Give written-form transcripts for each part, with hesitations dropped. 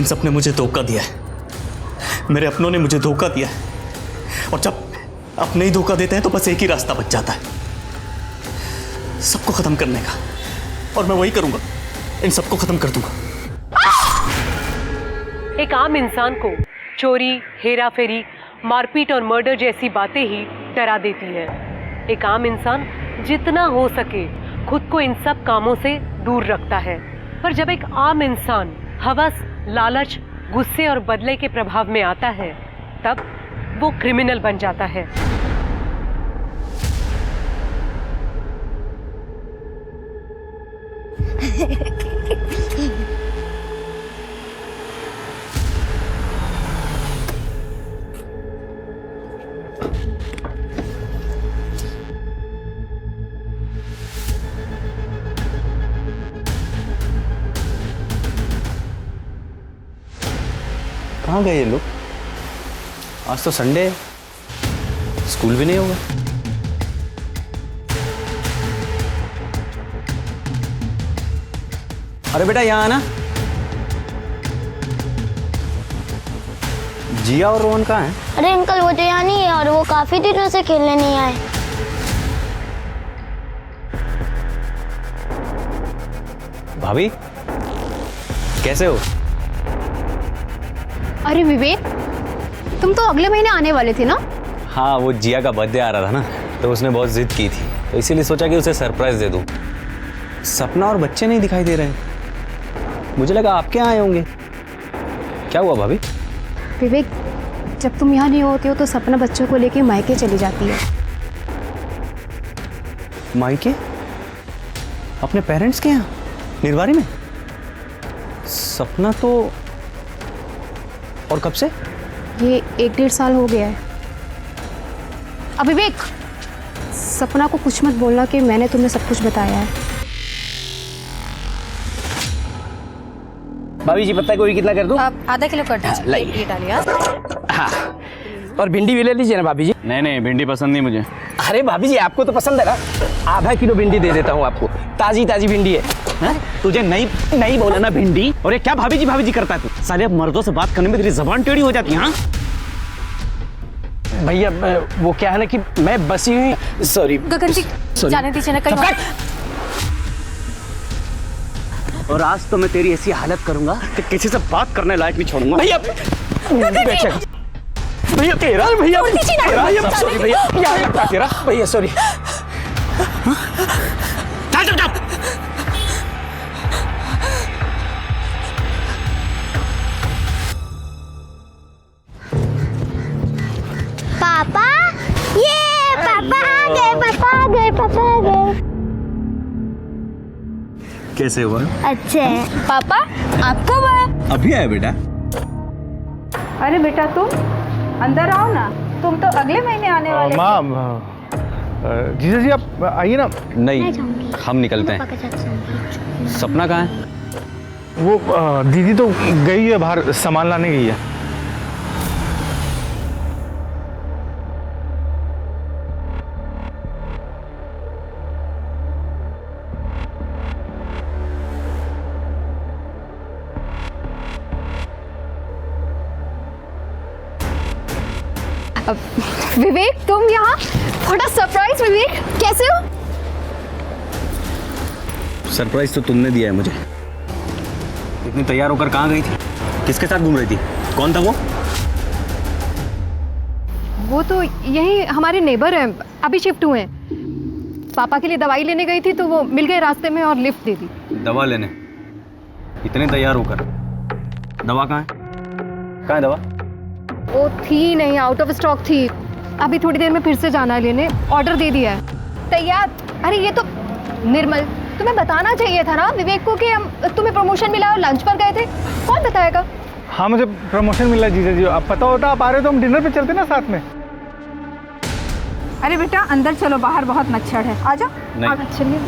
सबने मुझे धोखा दिया है, मेरे अपनों ने मुझे धोखा दिया है। और जब अपने ही धोखा देते हैं तो बस एक ही रास्ता बच जाता है, सबको खत्म करने का। और मैं वही करूंगा, इन सबको खत्म कर दूंगा। एक आम इंसान को चोरी, हेरा फेरी, मारपीट और मर्डर जैसी बातें ही डरा देती है। एक आम इंसान जितना हो सके खुद को इन सब कामों से दूर रखता है, पर जब एक आम इंसान हवस, लालच, गुस्से और बदले के प्रभाव में आता है, तब वो क्रिमिनल बन जाता है। कहाँ गए ये लोग? आज तो संडे है, स्कूल भी नहीं होगा। अरे बेटा यहाँ आना। जिया और रोहन कहाँ हैं? अरे अंकल वो तो यहाँ नहीं है और वो काफी दिनों से खेलने नहीं आए। भाभी कैसे हो? अरे विवेक, तुम तो अगले महीने आने वाले थे ना? हाँ, वो जिया का बर्थडे आ रहा था ना, तो उसने बहुत जिद की थी, तो इसीलिए सोचा कि उसे सरप्राइज दे दूं। सपना और बच्चे नहीं दिखाई दे रहे, मुझे लगा आपके यहाँ आए होंगे। क्या हुआ भाभी? विवेक, जब तुम यहाँ नहीं होते हो तो सपना बच्चों को लेके मायके चली जाती है। मायके? अपने पेरेंट्स के यहाँ निर्वारी में? सपना तो, और कब से? ये 1-1.5 साल हो गया है। अब विवेक, सपना को कुछ मत बोलना कि मैंने तुम्हें सब कुछ बताया है। भाभी जी पत्ता गोभी कितना कर दूं? आप आधा किलो कर दीजिए। ये डालिए। हाँ, और भिंडी भी ले लीजिए ना भाभी जी। नहीं, भिंडी पसंद नहीं मुझे। अरे भाभी जी आपको तो पसंद है ना, आधा किलो भिंडी दे देता हूँ आपको, ताजी ताजी भिंडी है। हाँ? तुझे नहीं बोला ना भिंडी? और ये क्या भाभी जी करता है तू? साले अब मर्दों से बात करने में तेरी जबान टेढ़ी हो जाती है। हाँ भैया वो क्या है ना कि मैं बसी हुई, सॉरी गगन जी जाने दीजिए ना कहीं। और आज तो मैं तेरी ऐसी हालत करूंगा कि किसी से बात करने लायक नहीं छोड़ूंगा। भैया भैया तेरा भैया सॉरी भैया तेरा भैया सॉरी। पापा, ये पापा आ गए, पापा आ गए, पापा आ गए। कैसे हुआ? अच्छे हैं। पापा आप कब आए? अभी आया बेटा। अरे बेटा तुम अंदर आओ ना, तुम तो अगले महीने आने वाले। माँ, जीजा जी आप आइए ना। नहीं, हम निकलते हैं। सपना कहाँ है? वो दीदी तो गई है बाहर, सामान लाने गई है। विवेक तुम यहाँ? थोड़ा सरप्राइज। विवेक कैसे हो? सरप्राइज तो तुमने दिया है मुझे। इतनी तैयार होकर कहाँ गई थी? किसके साथ घूम रही थी? कौन था वो? वो तो यही हमारे नेबर हैं, अभी शिफ्ट हुए हैं। पापा के लिए दवाई लेने गई थी तो वो मिल गए रास्ते में और लिफ्ट दे दी। दवा लेने? इतने तैयार होकर? दवा कहाँ है? कहाँ है दवा? वो थी नहीं, आउट ऑफ स्टॉक थी। अभी थोड़ी देर में फिर से जाना है लेने, ऑर्डर दे दिया है। तैयार? अरे ये तो निर्मल, तुम्हें बताना चाहिए था ना विवेक को कि हम तुम्हें प्रमोशन मिला और लंच पर गए थे। कौन बताएगा? हाँ मुझे प्रमोशन मिला जीजा जी, अब पता होता आप आ रहे हो तो हम डिनर पे चलते ना साथ में। अरे बेटा अंदर चलो, बाहर बहुत मच्छर है, आ जाओ। नहीं, चलिए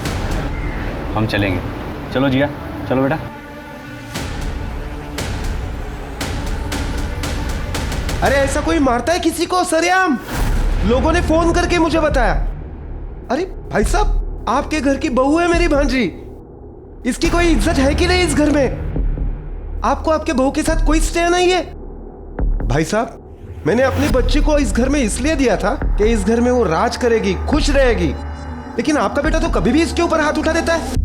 हम चलेंगे। चलो जिया, चलो बेटा। अरे ऐसा कोई मारता है किसी को सरेआम? लोगों ने फोन करके मुझे बताया। अरे भाई साहब, आपके घर की बहू है मेरी भांजी, इसकी कोई इज्जत है कि नहीं इस घर में? आपको आपके बहू के साथ कोई स्टे नहीं है? भाई साहब, मैंने अपने बच्चे को इस घर में इसलिए दिया था कि इस घर में वो राज करेगी, खुश रहेगी, लेकिन आपका बेटा तो कभी भी इसके ऊपर हाथ उठा देता है।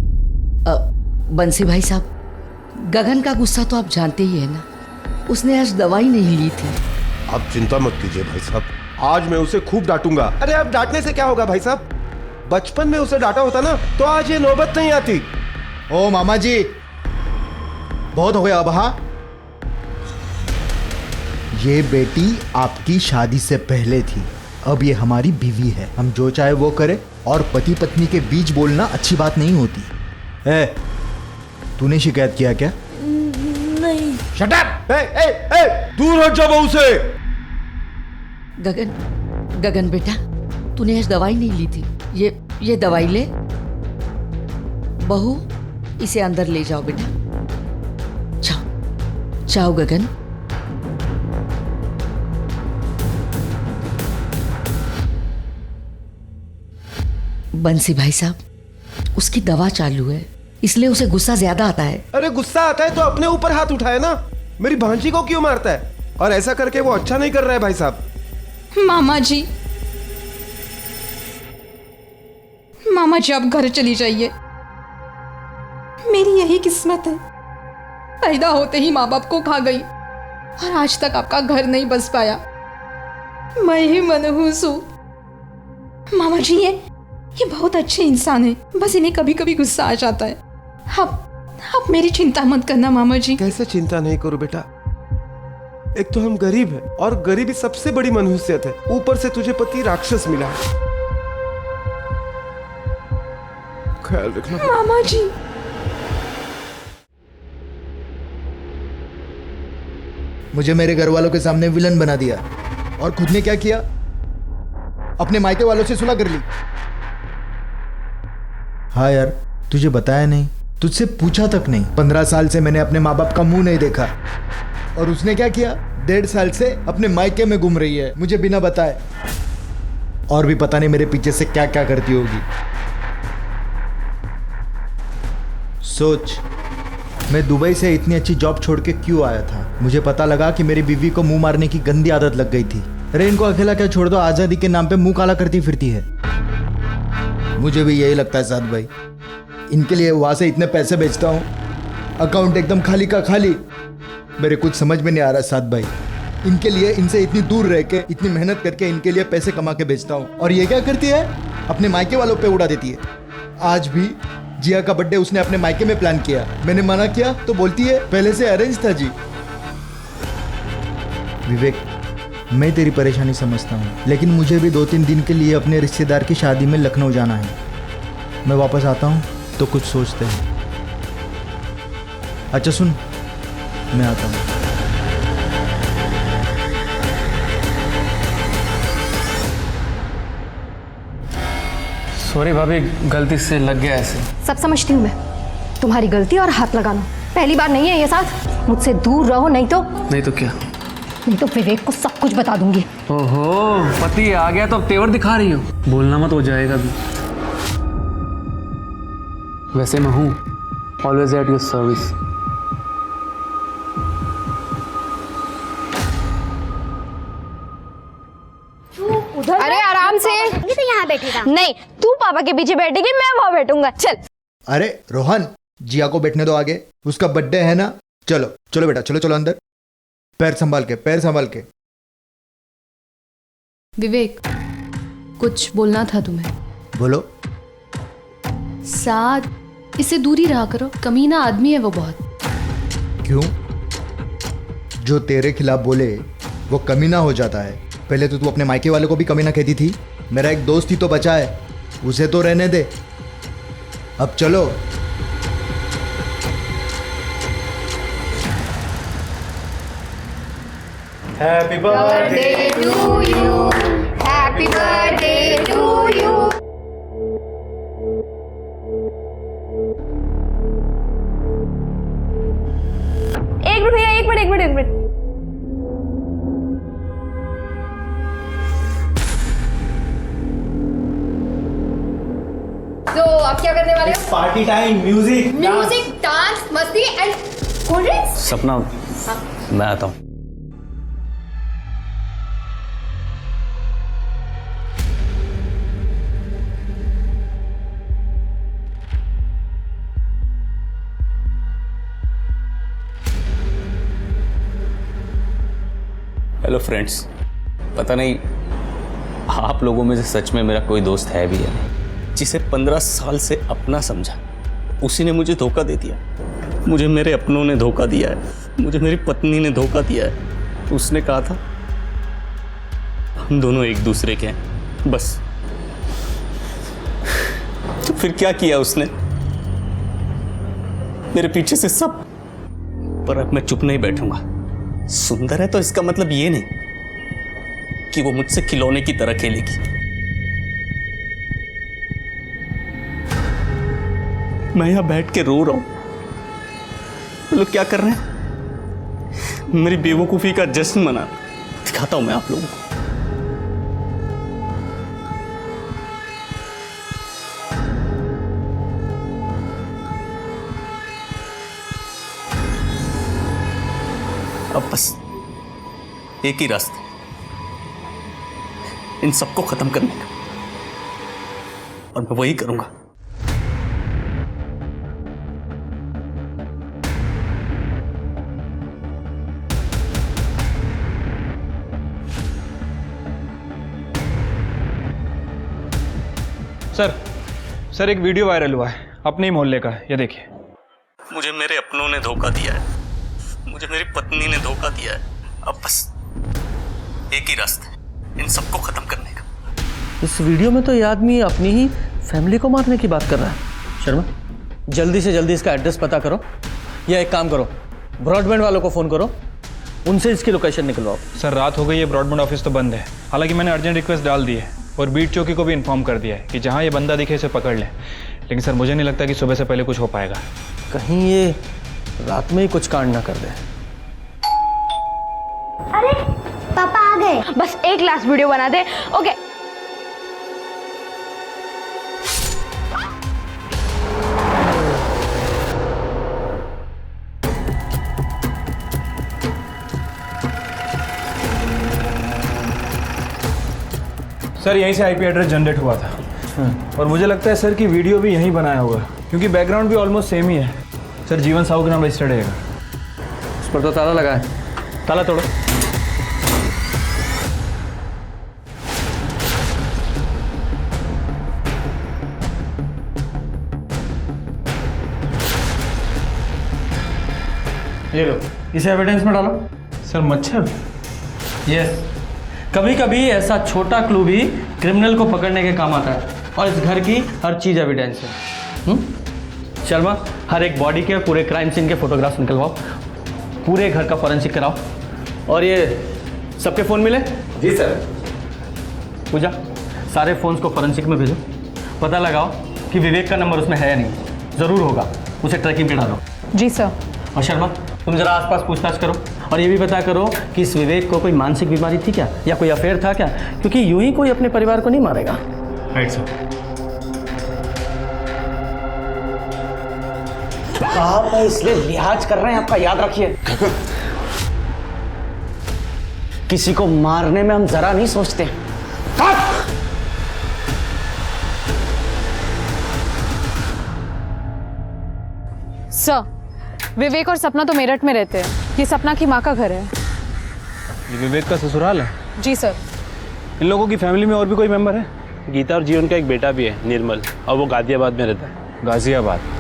बंसी भाई साहब, गगन का गुस्सा तो आप जानते ही है ना। उसने आज दवाई नहीं ली थी। आप चिंता मत कीजिए भाई साहब, आज मैं उसे खूब डांटूंगा। अरे अब डांटने से क्या होगा भाई साहब, बचपन में उसे डांटा होता ना तो आज ये नौबत नहीं आती। ओ मामा जी, बहुत हो गया अब। हाँ, ये बेटी आपकी शादी से पहले थी, अब ये हमारी बीवी है। हम जो चाहे वो करें, और पति पत्नी के बीच बोलना अच्छी बात नहीं होती है। तूने शिकायत किया क्या? नहीं। Shut up! दूर हट जा बहू से। गगन बेटा, तूने आज दवाई नहीं ली थी। ये दवाई ले। बहू, इसे अंदर ले जाओ बेटा। जाओ जाओ गगन। बंसी भाई साहब, उसकी दवा चालू है, इसलिए उसे गुस्सा ज्यादा आता है। अरे गुस्सा आता है तो अपने ऊपर हाथ उठाए ना, मेरी भांजी को क्यों मारता है? और ऐसा करके वो अच्छा नहीं कर रहा है भाई साहब। मामा जी आप घर चली जाइए। मेरी यही किस्मत है, पैदा होते ही माँ बाप को खा गई और आज तक आपका घर नहीं बस पाया। मैं ही मनहूस हूँ। मामा जी ये बहुत अच्छे इंसान है, बस इन्हें कभी कभी गुस्सा आ जाता है। आप मेरी चिंता मत करना मामा जी। कैसे चिंता नहीं करूं बेटा, एक तो हम गरीब हैं और गरीबी सबसे बड़ी मनहूसियत है, ऊपर से तुझे पति राक्षस मिला है। ख्याल रखना मामा जी। मुझे मेरे घर वालों के सामने विलन बना दिया, और खुद ने क्या किया? अपने मायके वालों से सुलह कर ली। हाँ यार, तुझे बताया नहीं, तुझसे पूछा तक नहीं। 15 साल से मैंने अपने माँ बाप का मुंह नहीं देखा, और उसने क्या किया? 1.5 साल से अपने मायके में घूम रही है मुझे बिना बताए, और भी पता नहीं मेरे पीछे से क्या क्या करती होगी। सोच, मैं दुबई से इतनी अच्छी जॉब छोड़ के क्यों आया था? मुझे पता लगा कि मेरी बीवी को मुंह मारने की गंदी आदत लग गई थी। अरे इनको अकेला क्या छोड़ दो, आजादी के नाम पे मुंह काला करती फिरती है। मुझे भी यही लगता है साथ भाई, इनके लिए वहां से इतने पैसे भेजता हूँ, अकाउंट एकदम खाली का खाली। मेरे कुछ समझ में नहीं आ रहा साथ भाई, इनके लिए इनसे इतनी दूर रह के इतनी मेहनत करके इनके लिए पैसे कमा के भेजता हूँ, और ये क्या करती है? अपने मायके वालों पे उड़ा देती है। आज भी जिया का बर्थडे उसने अपने मायके में प्लान किया, मैंने मना किया तो बोलती है पहले से अरेंज था जी। विवेक, मैं तेरी परेशानी समझता हूँ, लेकिन मुझे भी 2-3 दिन के लिए अपने रिश्तेदार की शादी में लखनऊ जाना है। मैं वापस आता हूँ तो कुछ सोचते हैं। अच्छा सुन, मैं आता हूँ। सॉरी भाभी, गलती से लग गया ऐसे। सब समझती हूँ मैं, तुम्हारी गलती और हाथ लगाना पहली बार नहीं है ये साथ। मुझसे दूर रहो, नहीं तो क्या? नहीं तो विवेक को सब कुछ बता दूंगी। ओहो, पति आ गया तो अब तेवर दिखा रही हो। बोलना मत, हो जाएगा भी। वैसे मैं हूँ ऑलवेज एट योर सर्विस। अरे आराम से। ये तो यहाँ बैठेगा। नहीं, तू पापा के पीछे बैठेगी, मैं वहां बैठूंगा। चल। अरे रोहन, जिया को बैठने दो आगे, उसका बर्थडे है ना। चलो चलो बेटा, चलो चलो अंदर। पैर संभाल के, पैर संभाल के। विवेक, कुछ बोलना था तुम्हें। बोलो। साथ इससे दूरी रहा करो, कमीना आदमी है वो बहुत। क्यों? जो तेरे खिलाफ बोले वो कमीना हो जाता है। पहले तो तू अपने मायके वाले को भी कमीना कहती थी। मेरा एक दोस्त ही तो बचा है, उसे तो रहने दे। अब चलो। Happy birthday to you, happy birthday to you. एक मिनट भैया, एक मिनट। तो आप क्या करने वाले हो? पार्टी टाइम, म्यूजिक डांस, मस्ती एंड कोल्ड ड्रिंक्स? सपना, मैं आता हूँ। हेलो फ्रेंड्स, पता नहीं आप लोगों में से सच में मेरा कोई दोस्त है भी या नहीं, जिसे 15 साल से अपना समझा, उसी ने मुझे धोखा दे दिया। मुझे मेरे अपनों ने धोखा दिया है, मुझे मेरी पत्नी ने धोखा दिया है। उसने कहा था हम दोनों एक दूसरे के हैं, बस। तो फिर क्या किया उसने? मेरे पीछे से सब। पर अब मैं चुप नहीं बैठूंगा। सुंदर है तो इसका मतलब ये नहीं कि वो मुझसे खिलौने की तरह खेलेगी। मैं यहां बैठ के रो रहा हूं, लोग क्या कर रहे हैं? मेरी बेवकूफी का जश्न मना। दिखाता हूं मैं आप लोगों को। अब बस एक ही रास्ता, इन सबको खत्म करने का, और मैं वही करूंगा। सर एक वीडियो वायरल हुआ है अपने ही मोहल्ले का, ये देखिए। मुझे मेरे अपनों ने धोखा दिया है, मुझे मेरी पत्नी ने धोखा दिया है। अब बस एक ही रास्ता है, इन सबको खत्म करने का। इस वीडियो में तो ये आदमी अपनी ही फैमिली को मारने की बात कर रहा है। शर्मा, जल्दी से जल्दी इसका एड्रेस पता करो, या एक काम करो, ब्रॉडबैंड वालों को फ़ोन करो, उनसे इसकी लोकेशन निकलवाओ। सर रात हो गई है, ब्रॉडबैंड ऑफिस तो बंद है। हालांकि मैंने अर्जेंट रिक्वेस्ट डाल दी है और बीट चौकी को भी इन्फॉर्म कर दिया है कि जहाँ ये बंदा दिखे इसे पकड़ लें। लेकिन सर मुझे नहीं लगता कि सुबह से पहले कुछ हो पाएगा। कहीं ये रात में ही कुछ कांड ना कर दे। अरे पापा आ गए। बस एक लास्ट वीडियो बना दे। ओके। सर यहीं से आईपी एड्रेस जनरेट हुआ था और मुझे लगता है सर कि वीडियो भी यहीं बनाया होगा, क्योंकि बैकग्राउंड भी ऑलमोस्ट सेम ही है। सर जीवन साहू के नाम रजिस्टर्ड है। उस पर तो ताला लगा है, ताला तोड़ो। ये लो, इसे एविडेंस में डालो। सर मच्छर? यस, कभी कभी ऐसा छोटा क्लू भी क्रिमिनल को पकड़ने के काम आता है, और इस घर की हर चीज़ एविडेंस है। शर्मा, हर एक बॉडी के पूरे क्राइम सीन के फोटोग्राफ्स निकलवाओ, पूरे घर का फॉरेंसिक कराओ, और ये सबके फ़ोन मिले? जी सर। पूजा, सारे फ़ोन्स को फॉरेंसिक में भेजो, पता लगाओ कि विवेक का नंबर उसमें है या नहीं। ज़रूर होगा, उसे ट्रैकिंग पे डालो। जी सर। और शर्मा, तुम जरा आसपास पूछताछ करो, और ये भी पता करो कि इस विवेक को कोई मानसिक बीमारी थी क्या, या कोई अफेयर था क्या, क्योंकि यूं ही कोई अपने परिवार को नहीं मारेगा। Right sir. आप इसलिए लिहाज कर रहे हैं, आपका याद रखिए। किसी को मारने में हम जरा नहीं सोचते। सर, विवेक और सपना तो मेरठ में रहते हैं, ये सपना की माँ का घर है। ये विवेक का ससुराल है? जी सर। इन लोगों की फैमिली में और भी कोई मेंबर है? गीता और जीवन का एक बेटा भी है, निर्मल, और वो गाजियाबाद में रहता है। गाजियाबाद?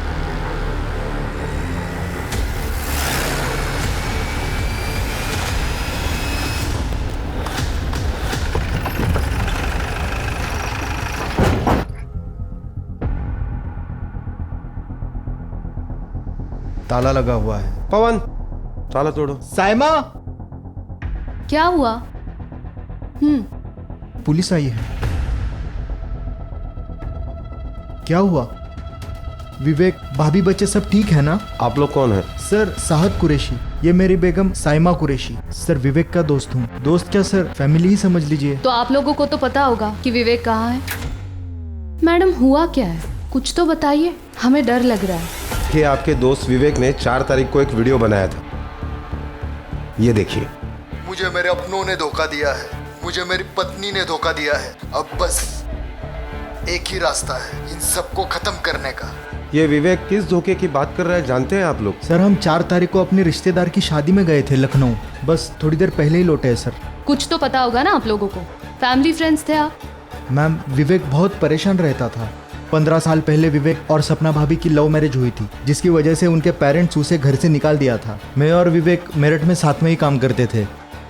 ताला लगा हुआ है। पवन, ताला तोड़ो। साइमा, क्या हुआ? पुलिस आई है। क्या हुआ? विवेक, भाभी, बच्चे सब ठीक है ना? आप लोग कौन है? सर साहद कुरैशी, ये मेरी बेगम साइमा कुरैशी। सर विवेक का दोस्त हूँ। दोस्त क्या सर, फैमिली ही समझ लीजिए। तो आप लोगों को तो पता होगा कि विवेक कहाँ है। मैडम, हुआ क्या है? कुछ तो बताइए, हमें डर लग रहा है। देखिए, आपके दोस्त विवेक ने 4 तारीख को एक वीडियो बनाया था, ये देखिए। मुझे मेरे अपनों ने धोखा दिया है, मुझे मेरी पत्नी ने धोखा दिया है। अब बस एक ही रास्ता है इन सबको खत्म करने का। ये विवेक किस धोखे की बात कर रहा है जानते हैं आप लोग? सर, हम 4 तारीख को अपने रिश्तेदार की शादी में गए थे लखनऊ, बस थोड़ी देर पहले ही लौटे हैं सर। कुछ तो पता होगा ना आप लोगों को, फैमिली फ्रेंड्स थे आप। मैम, विवेक बहुत परेशान रहता था। 15 साल पहले विवेक और सपना भाभी की लव मैरिज हुई थी, जिसकी वजह से उनके पेरेंट्स उसे घर से निकाल दिया था। मैं और विवेक मेरठ में साथ में ही काम करते थे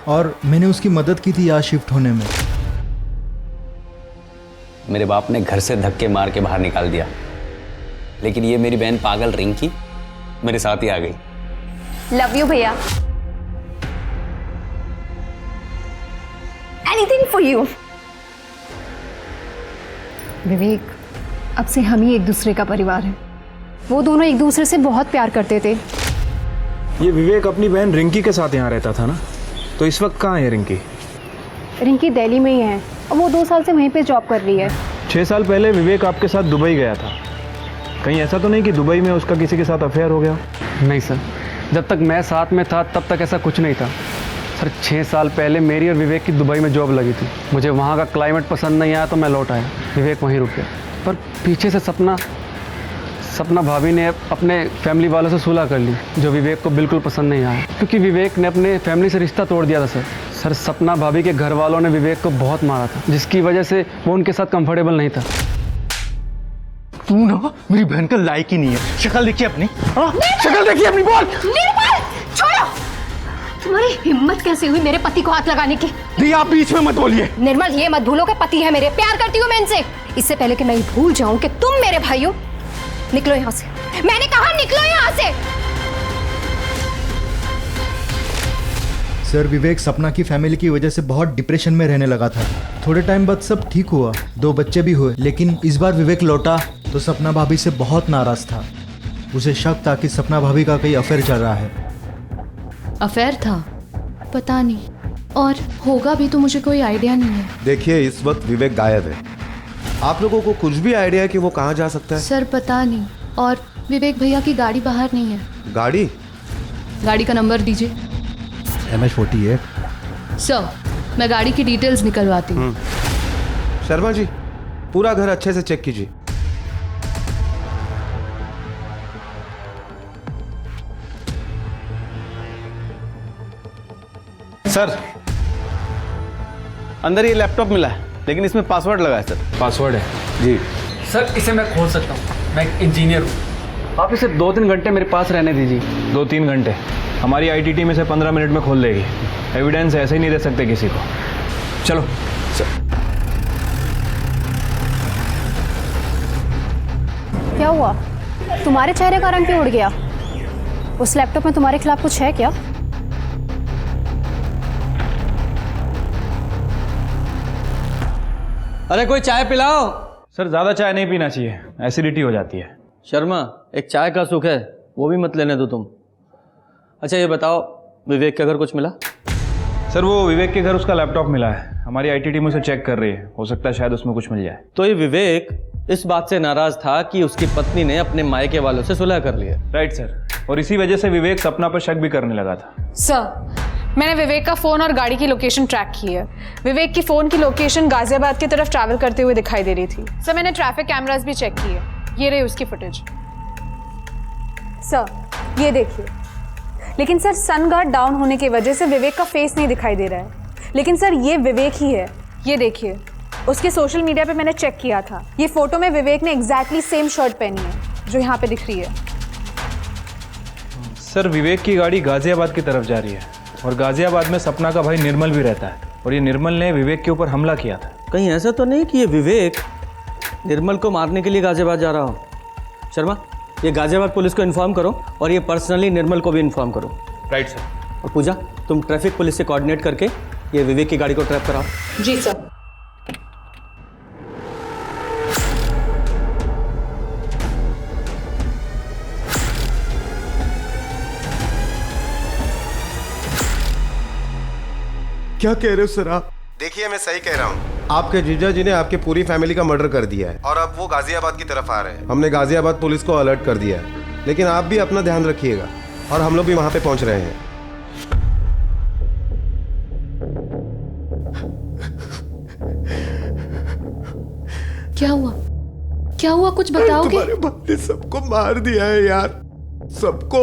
और मैंने उसकी मदद की थी यहाँ शिफ्ट होने में। मेरे बाप ने घर से धक्के मार के बाहर निकाल दिया, लेकिन ये मेरी बहन पागल रिंकी मेरे साथ ही आ गई। लव यू भैया। Anything for you. विवेक, अब से हम ही एक दूसरे का परिवार है। वो दोनों एक दूसरे से बहुत प्यार करते थे। ये विवेक अपनी बहन रिंकी के साथ यहाँ रहता था ना, तो इस वक्त कहाँ है रिंकी? रिंकी दिल्ली में ही है और वो 2 साल से वहीं पे जॉब कर रही है। 6 साल पहले विवेक आपके साथ दुबई गया था, कहीं ऐसा तो नहीं कि दुबई में उसका किसी के साथ अफेयर हो गया? नहीं सर, जब तक मैं साथ में था तब तक ऐसा कुछ नहीं था सर। 6 साल पहले मेरी और विवेक की दुबई में जॉब लगी थी। मुझे वहाँ का क्लाइमेट पसंद नहीं आया तो मैं लौट आया, विवेक वहीं रुक गया। पर पीछे से सपना भाभी ने अपने फैमिली वालों से सुलह कर ली, जो विवेक को बिल्कुल पसंद नहीं आया, क्योंकि विवेक ने अपने फैमिली से रिश्ता तोड़ दिया था सर। सपना भाभी के घर वालों ने विवेक को बहुत मारा था, जिसकी वजह से वो उनके साथ कंफर्टेबल नहीं था। तू ना मेरी बहन का लायक ही नहीं है। शक्ल देखिए अपनी, शक्ल देखिए अपनी। बोल निर्मल, छोड़ो। तुम्हारी हिम्मत कैसे हुई मेरे पति को हाथ लगाने की? दी, आप बीच में मत बोलिए। निर्मल, ये मत भूलो कि पति है मेरे, प्यार करती हूँ मैं इनसे। इससे पहले कि मैं भूल जाऊं कि तुम मेरे भाई हो, निकलो यहाँ से। मैंने कहा निकलो यहाँ से। सर, विवेक सपना की फैमिली की वजह से बहुत डिप्रेशन में रहने लगा था। थोड़े टाइम बाद सब ठीक हुआ, 2 बच्चे भी हुए, लेकिन इस बार विवेक लौटा तो सपना भाभी से बहुत नाराज था। उसे शक था कि सपना भाभी का कोई अफेयर चल रहा है। अफेयर था? पता नहीं, और होगा भी तो मुझे कोई आइडिया नहीं है। देखिए, इस वक्त विवेक गायब है। आप लोगों को कुछ भी आइडिया है कि वो कहाँ जा सकता है? सर पता नहीं, और विवेक भैया की गाड़ी बाहर नहीं है। गाड़ी का नंबर दीजिए। MH48। सर, मैं गाड़ी की डिटेल्स निकलवाती हूँ। शर्मा जी, पूरा घर अच्छे से चेक कीजिए। सर, अंदर ये लैपटॉप मिला है, लेकिन इसमें पासवर्ड लगा है सर। पासवर्ड है? जी सर, इसे मैं खोल सकता हूँ, मैं एक इंजीनियर हूँ। आप इसे 2-3 घंटे मेरे पास रहने दीजिए। 2-3 घंटे? हमारी IT टीम इसे 15 मिनट में खोल देगी। एविडेंस ऐसे ही नहीं दे सकते किसी को। चलो सर। क्या हुआ? तुम्हारे चेहरे का रंग क्यों उड़ गया? उस लैपटॉप में तुम्हारे खिलाफ कुछ है क्या? अरे कोई चाय पिलाओ। सर, ज़्यादा चाय नहीं पीना चाहिए, एसिडिटी हो जाती है। शर्मा, एक चाय का सुख है, वो भी मत लेने दो तुम। अच्छा ये बताओ, विवेक के घर कुछ मिला? सर, वो विवेक के घर उसका लैपटॉप मिला है। हमारी IT टीम उसे चेक कर रही है, हो सकता है शायद उसमें कुछ मिल जाए। तो ये विवेक इस बात से नाराज था कि उसकी पत्नी ने अपने मायके वालों से सुलह कर लिया। राइट सर, और इसी वजह से विवेक सपना पर शक भी करने लगा था। सर, मैंने विवेक का फ़ोन और गाड़ी की लोकेशन ट्रैक की है। विवेक की फ़ोन की लोकेशन गाजियाबाद की तरफ ट्रैवल करते हुए दिखाई दे रही थी। सर, मैंने ट्रैफिक कैमरास भी चेक किए, ये रही उसकी फुटेज। सर, ये देखिए। लेकिन सर, सन गार्ड डाउन होने की वजह से विवेक का फेस नहीं दिखाई दे रहा है। लेकिन सर, ये विवेक ही है। ये देखिए, उसके सोशल मीडिया पे मैंने चेक किया था। ये फोटो में विवेक ने एग्जैक्टली सेम शर्ट पहनी है जो यहाँ पे दिख रही है। सर, विवेक की गाड़ी गाजियाबाद की तरफ जा रही है और गाजियाबाद में सपना का भाई निर्मल भी रहता है, और ये निर्मल ने विवेक के ऊपर हमला किया था। कहीं ऐसा तो नहीं कि ये विवेक निर्मल को मारने के लिए गाजियाबाद जा रहा हो? शर्मा, ये गाजियाबाद पुलिस को इन्फॉर्म करो और ये पर्सनली निर्मल को भी इन्फॉर्म करो। Right sir. और पूजा, तुम ट्रैफिक पुलिस से कोऑर्डिनेट करके ये विवेक की गाड़ी को ट्रैप कराओ। जी सर। क्या कह रहे हो सर आप? देखिए, मैं सही कह रहा हूँ। आपके जीजा जी ने आपके पूरी फैमिली का मर्डर कर दिया है और अब वो गाजियाबाद की तरफ आ रहे हैं। हमने गाजियाबाद पुलिस को अलर्ट कर दिया है। लेकिन आप भी अपना ध्यान रखिएगा और हम लोग भी वहां पे पहुंच रहे हैं। क्या हुआ? क्या हुआ? कुछ बताओगे? तुम्हारे बाप ने सबको मार दिया है यार, सबको,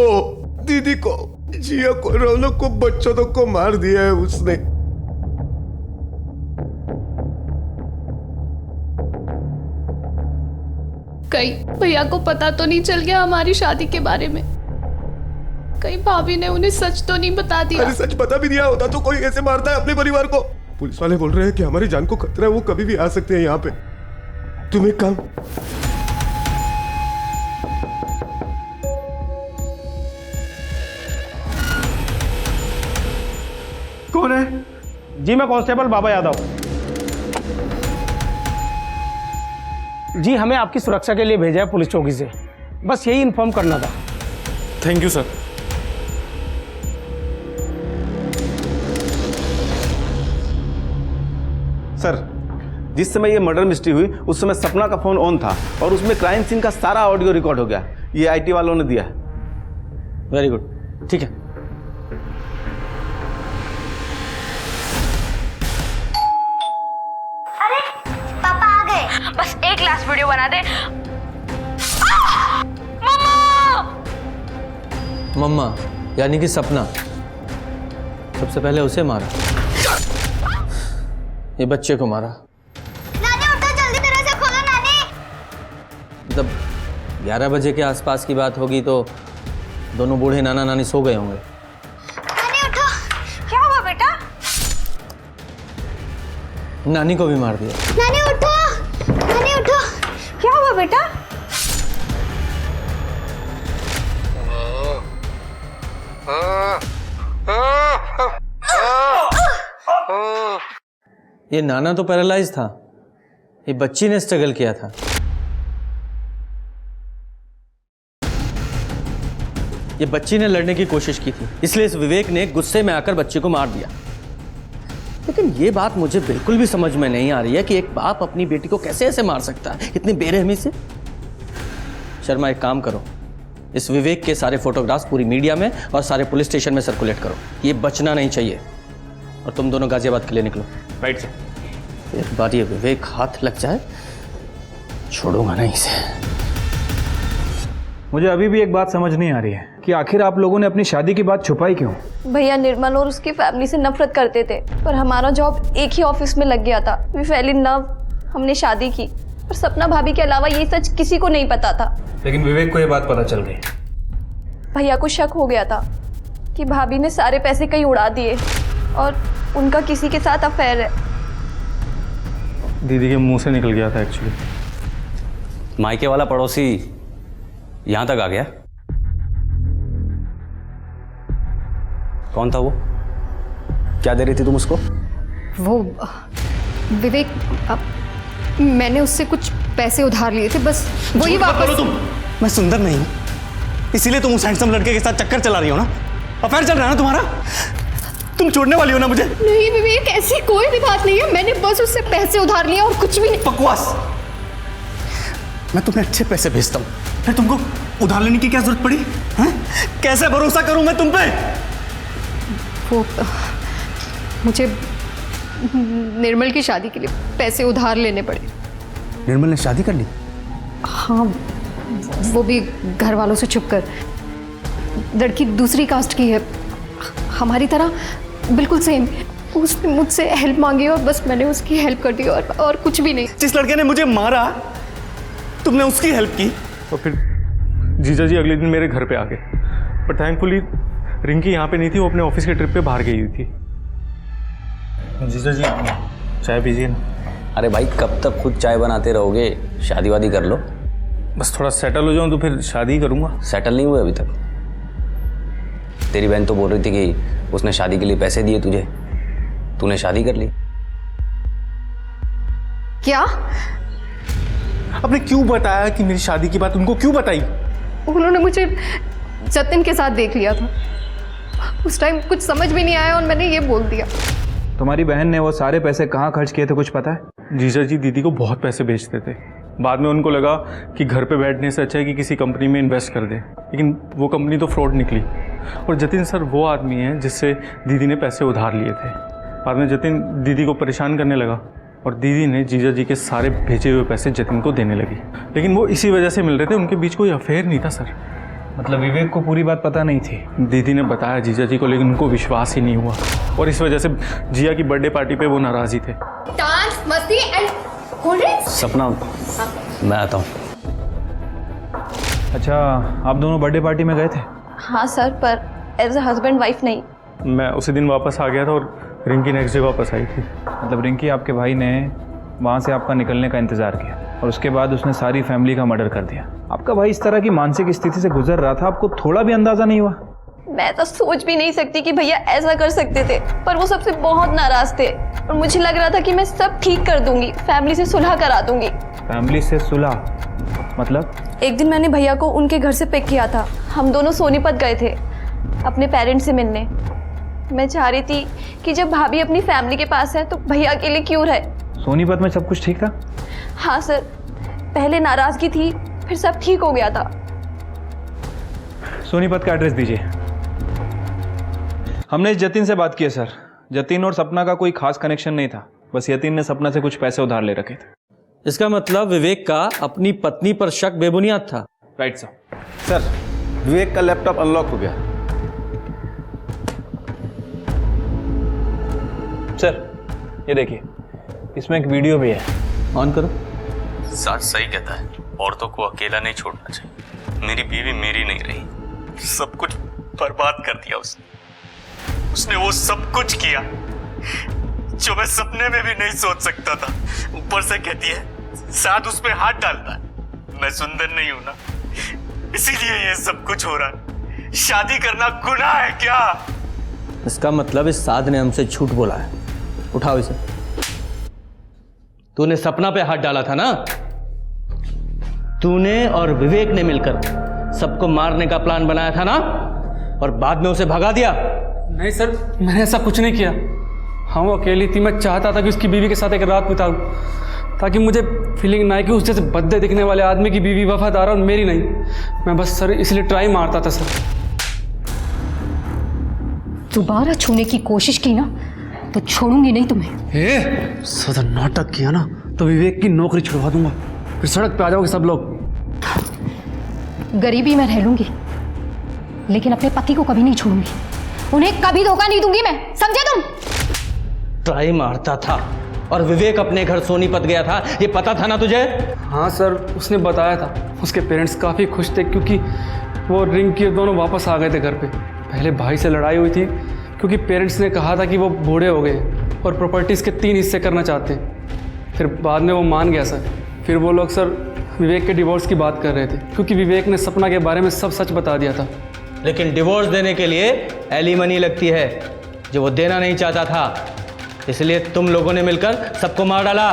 दीदी को, जिया को, रौनक को, बच्चों तक को मार दिया है उसने। कहीं भैया को पता तो नहीं चल गया हमारी शादी के बारे में? कहीं भाभी ने उन्हें सच तो नहीं बता दिया? अरे सच बता भी दिया होता तो कोई ऐसे मारता है अपने परिवार को? पुलिस वाले बोल रहे हैं कि हमारी जान को खतरा है, वो कभी भी आ सकते हैं यहाँ पे। तुम एक काम, कौन है? जी मैं कांस्टेबल बाबा यादव। जी हमें आपकी सुरक्षा के लिए भेजा है पुलिस चौकी से, बस यही इन्फॉर्म करना था। Thank you sir. सर, जिस समय ये मर्डर मिस्ट्री हुई उस समय सपना का फोन ऑन था और उसमें क्राइम सीन का सारा ऑडियो रिकॉर्ड हो गया। ये आईटी वालों ने दिया। वेरी गुड, ठीक है। अरे पापा आ गए, बस एक लास्ट वीडियो बना दे। मम्मा! मम्मा यानी कि सपना सबसे पहले उसे मारा, ये बच्चे को मारा। नानी उठो, जल्दी तरह से खोलो नानी। जब 11 बजे के आसपास की बात होगी तो दोनों बूढ़े नाना नानी सो गए होंगे। नानी उठो। क्या हुआ बेटा? नानी को भी मार दिया। नानी उठो, नानी उठो। क्या हुआ बेटा? ये नाना तो पैरालाइज था, ये बच्ची ने स्ट्रगल किया था। ये बच्ची ने लड़ने की कोशिश की थी, इसलिए इस विवेक ने गुस्से में आकर बच्ची को मार दिया। लेकिन ये बात मुझे बिल्कुल भी समझ में नहीं आ रही है कि एक बाप अपनी बेटी को कैसे ऐसे मार सकता है, इतनी बेरहमी से। शर्मा एक काम करो, इस विवेक के सारे फोटोग्राफ्स पूरी मीडिया में और सारे पुलिस स्टेशन में सर्कुलेट करो। ये बचना नहीं चाहिए। और तुम दोनों गाजियाबाद के लिए निकलो। Right sir. एक बार ये विवेक हाथ लग जाए छोड़ूंगा नहीं इसे। मुझे अभी भी एक बात समझ नहीं आ रही है कि आखिर आप लोगों ने अपनी शादी की बात छुपाई क्यों? भैया निर्मल और उसकी फैमिली से नफरत करते थे, पर हमारा जॉब एक ही ऑफिस में लग गया था। वी फेल इन लव, हमने शादी की। पर सपना भाभी के अलावा ये सच किसी को नहीं पता था। लेकिन विवेक को ये बात पता चल गई। भैया को शक हो गया था कि भाभी ने सारे पैसे कहीं उड़ा दिए और उनका किसी के साथ अफेयर है। दीदी के मुंह से निकल गया था एक्चुअली। मायके वाला पड़ोसी यहां तक आ गया? कौन था वो? क्या दे रही थी तुम उसको? वो विवेक, मैंने उससे कुछ पैसे उधार लिए थे, बस वही वापस। तुम, मैं सुंदर नहीं हूं इसीलिए तुम उस हैंडसम लड़के के साथ चक्कर चला रही हो ना? अफेयर चल रहा है ना तुम्हारा? तुम छोड़ने वाली हो ना मुझे? नहीं विवेक, ऐसी कोई भी बात नहीं है। मैंने बस उससे पैसे उधार लिए और कुछ भी नहीं। बकवास। मैं तुम्हें अच्छे पैसे भेजता हूँ, फिर तुमको उधार लेने की क्या जरूरत पड़ी? हैं? कैसे भरोसा करूं मैं तुम पे? वो मुझे निर्मल की शादी के लिए पैसे उधार लेने पड़े। निर्मल ने शादी कर ली? हाँ, वो भी घर वालों से छुपकर। लड़की दूसरी कास्ट की है, हमारी तरह बिल्कुल सेम। उसने मुझसे हेल्प मांगी और बस मैंने उसकी हेल्प कर दी और कुछ भी नहीं। जिस लड़के ने मुझे मारा तुमने उसकी हेल्प की? और फिर जीजा जी अगले दिन मेरे घर पे आ गए, पर थैंकफुली रिंकी यहाँ पे नहीं थी, वो अपने ऑफिस के ट्रिप पे बाहर गई हुई थी। जीजा जी चाय पीजिए ना। अरे भाई कब तक खुद चाय बनाते रहोगे? शादी वादी कर लो। बस थोड़ा सेटल हो जाऊं तो फिर शादी करूंगा। सेटल नहीं हुए अभी तक? तेरी बहन तो बोल रही थी कि उसने शादी के लिए पैसे दिए तुझे, तूने शादी कर ली। क्या? आपने क्यों बताया कि मेरी शादी की बात उनको क्यों बताई? उन्होंने मुझे जतिन के साथ देख लिया था। उस टाइम कुछ समझ भी नहीं आया और मैंने ये बोल दिया। तुम्हारी बहन ने वो सारे पैसे कहाँ खर्च किए थे कुछ पता है? जीजा जी दीदी को बहुत पैसे भेजते थे, बाद में उनको लगा कि घर पे बैठने से अच्छा है कि किसी कंपनी में इन्वेस्ट कर दे, लेकिन वो कंपनी तो फ्रॉड निकली। और जतिन सर वो आदमी है जिससे दीदी ने पैसे उधार लिए थे। बाद में जतिन दीदी को परेशान करने लगा और दीदी ने जीजा जी के सारे भेजे हुए पैसे जतिन को देने लगी, लेकिन वो इसी वजह से मिल रहे थे, उनके बीच कोई अफेयर नहीं था सर। मतलब विवेक को पूरी बात पता नहीं थी? दीदी ने बताया जीजा जी को, लेकिन उनको विश्वास ही नहीं हुआ और इस वजह से जिया की बर्थडे पार्टी पे वो नाराज ही थे। डांस, मस्ती एंड कोल्ड ड्रिंक्स। सपना, मैं आता हूँ। अच्छा, आप दोनों बर्थडे पार्टी में गए थे? हाँ सर, पर एज अ हस्बैंड वाइफ नहीं। मैं उसी दिन वापस आ गया था और रिंकी नेक्स्ट डे वापस आई थी। मतलब रिंकी आपके भाई ने वहाँ से आपका निकलने का इंतज़ार किया और उसके बाद उसने सारी फैमिली का मर्डर कर दिया। आपका भाई इस तरह की मानसिक स्थिति से गुजर रहा था, आपको थोड़ा भी अंदाज़ा नहीं हुआ? मैं तो सोच भी नहीं सकती कि भैया ऐसा कर सकते थे, पर वो सबसे बहुत नाराज थे और मुझे लग रहा था कि मैं सब ठीक कर दूंगी, फैमिली से सुलह करा दूंगी। फैमिली से सुलह मतलब? एक दिन मैंने भैया को उनके घर से पिक किया था। हम दोनों सोनीपत गए थे अपने पेरेंट्स से मिलने। मैं चाह रही थी कि जब भाभी अपनी फैमिली के पास है तो भैया अकेले क्यों रहे। सोनीपत में सब कुछ ठीक था? हाँ सर, पहले नाराजगी थी, फिर सब ठीक हो गया था। सोनीपत का एड्रेस दीजिए। हमने जतिन से बात की है सर। जतिन और सपना का कोई खास कनेक्शन नहीं था, बस यतिन ने सपना से कुछ पैसे उधार ले रखे थे। इसका मतलब विवेक का अपनी पत्नी पर शक बेबुनियाद था। Right sir. सर, विवेक का लैपटॉप अनलॉक हो गया। सर ये देखिए, इसमें एक वीडियो भी है, ऑन करो। साथ सही कहता है, औरतों को अकेला नहीं छोड़ना चाहिए। मेरी बीवी मेरी नहीं रही, सब कुछ बर्बाद कर दिया उसने वो सब कुछ किया जो मैं सपने में भी नहीं सोच सकता था। ऊपर से कहती है साथ उस पे हाथ डालता है। मैं सुंदर नहीं हूं ना, इसीलिए ये सब कुछ हो रहा है। शादी करना गुनाह है क्या? इसका मतलब इस साध ने हमसे झूठ बोला है। उठाओ इसे। तूने सपना पे हाथ डाला था ना? तूने और विवेक ने मिलकर सबको मारने का प्लान बनाया था ना, और बाद में उसे भगा दिया? नहीं सर, मैंने ऐसा कुछ नहीं किया। हाँ वो अकेली थी, मैं चाहता था कि उसकी बीवी के साथ एक रात बिताऊं, ताकि मुझे फीलिंग ना आए कि उस जैसे बद्दे दिखने वाले आदमी की बीवी वफादार और मेरी नहीं। मैं बस सर इसलिए ट्राई मारता था सर। दोबारा छूने की कोशिश की ना तो छोड़ूंगी नहीं तुम्हें। सदा नाटक किया ना तो विवेक की नौकरी छुड़वा दूंगा, फिर सड़क पे आ जाओगे सब लोग। गरीबी में रह लूंगी, लेकिन अपने पति को कभी नहीं छोड़ूंगी। उन्हें कभी धोखा नहीं दूंगी मैं, समझे तुम? ट्राई मारता था और विवेक अपने घर सोनीपत गया था, ये पता था ना तुझे? हाँ सर, उसने बताया था। उसके पेरेंट्स काफ़ी खुश थे क्योंकि वो रिंकी दोनों वापस आ गए थे घर पे। पहले भाई से लड़ाई हुई थी क्योंकि पेरेंट्स ने कहा था कि वो बूढ़े हो गए और प्रॉपर्टीज़ के 3 हिस्से करना चाहते हैं। फिर बाद में वो मान गया सर। फिर वो लोग सर विवेक के डिवोर्स की बात कर रहे थे क्योंकि विवेक ने सपना के बारे में सब सच बता दिया था। लेकिन डिवोर्स देने के लिए एलिमनी लगती है, जो वो देना नहीं चाहता था, इसलिए तुम लोगों ने मिलकर सबको मार डाला।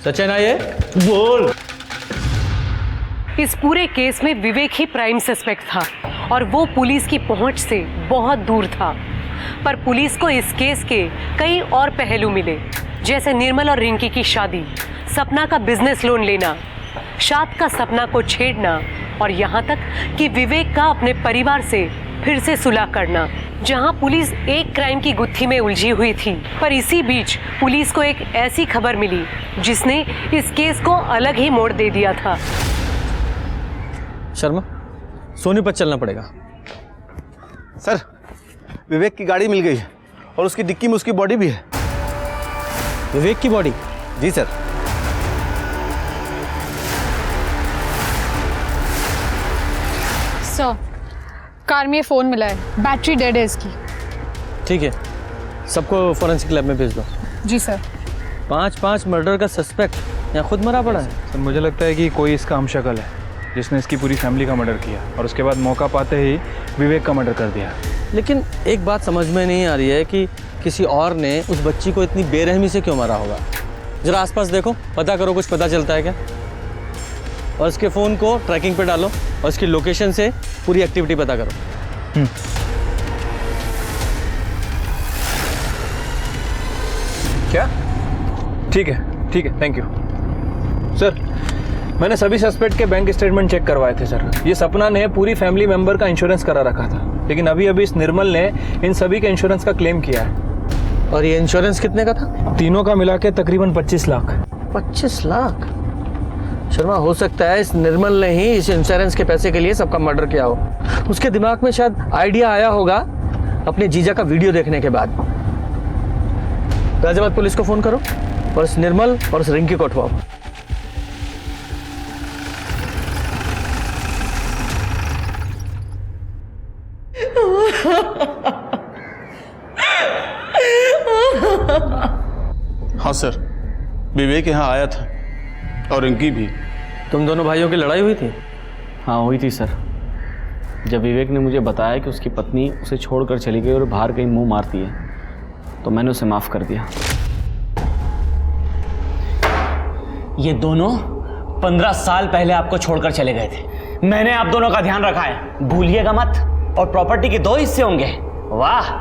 सच है ना ये? बोल। इस पूरे केस में विवेक ही प्राइम सस्पेक्ट था और वो पुलिस की पहुंच से बहुत दूर था। पर पुलिस को इस केस के कई और पहलू मिले, जैसे निर्मल और रिंकी की शादी, सपना का बिजनेस लोन लेना, शाद का सपना को छेड़ना और यहाँ तक कि विवेक का अपने परिवार से फिर से सुलह करना। जहाँ पुलिस एक क्राइम की गुत्थी में उलझी हुई थी, पर इसी बीच पुलिस को एक ऐसी खबर मिली जिसने इस केस को अलग ही मोड़ दे दिया था। शर्मा, सोनीपत चलना पड़ेगा। सर, विवेक की गाड़ी मिल गई है और उसकी डिक्की में उसकी बॉडी भी है। विवेक की बॉडी? जी सर। सर, कार में ये फ़ोन मिला है, बैटरी डेड है इसकी। ठीक है, सबको फोरेंसिक लैब में भेज दो। जी सर। 5 मर्डर का सस्पेक्ट यहाँ खुद मरा पड़ा है। सर मुझे लगता है कि कोई इसका हमशक्ल है जिसने इसकी पूरी फैमिली का मर्डर किया और उसके बाद मौका पाते ही विवेक का मर्डर कर दिया। लेकिन एक बात समझ में नहीं आ रही है कि किसी और ने उस बच्ची को इतनी बेरहमी से क्यों मारा होगा। जरा आसपास देखो, पता करो, कुछ पता चलता है क्या। और इसके फ़ोन को ट्रैकिंग पे डालो और इसकी लोकेशन से पूरी एक्टिविटी पता करो। क्या? ठीक है, थैंक यू। सर मैंने सभी सस्पेक्ट के बैंक स्टेटमेंट चेक करवाए थे सर। ये सपना ने पूरी फैमिली मेंबर का इंश्योरेंस करा रखा था, लेकिन अभी अभी इस निर्मल ने इन सभी के इंश्योरेंस का क्लेम किया है। और ये इंश्योरेंस कितने का था? तीनों का मिला के तकरीबन 25 लाख। 25 लाख? शर्मा, हो सकता है इस निर्मल ने ही इस इंश्योरेंस के पैसे के लिए सबका मर्डर किया हो। उसके दिमाग में शायद आइडिया आया होगा अपने जीजा का वीडियो देखने के बाद। गाजियाबाद पुलिस को फोन करो और इस निर्मल और इस रिंकी को उठवाओ। हाँ सर, विवेक यहाँ आया था और इनकी भी। तुम दोनों भाइयों की लड़ाई हुई थी? हाँ हुई थी सर। जब विवेक ने मुझे बताया कि उसकी पत्नी उसे छोड़कर चली गई और बाहर कहीं मुंह मारती है, तो मैंने उसे माफ़ कर दिया। ये दोनों 15 साल पहले आपको छोड़कर चले गए थे। मैंने आप दोनों का ध्यान रखा है, भूलिएगा मत। और प्रॉपर्टी के 2 हिस्से होंगे। वाह,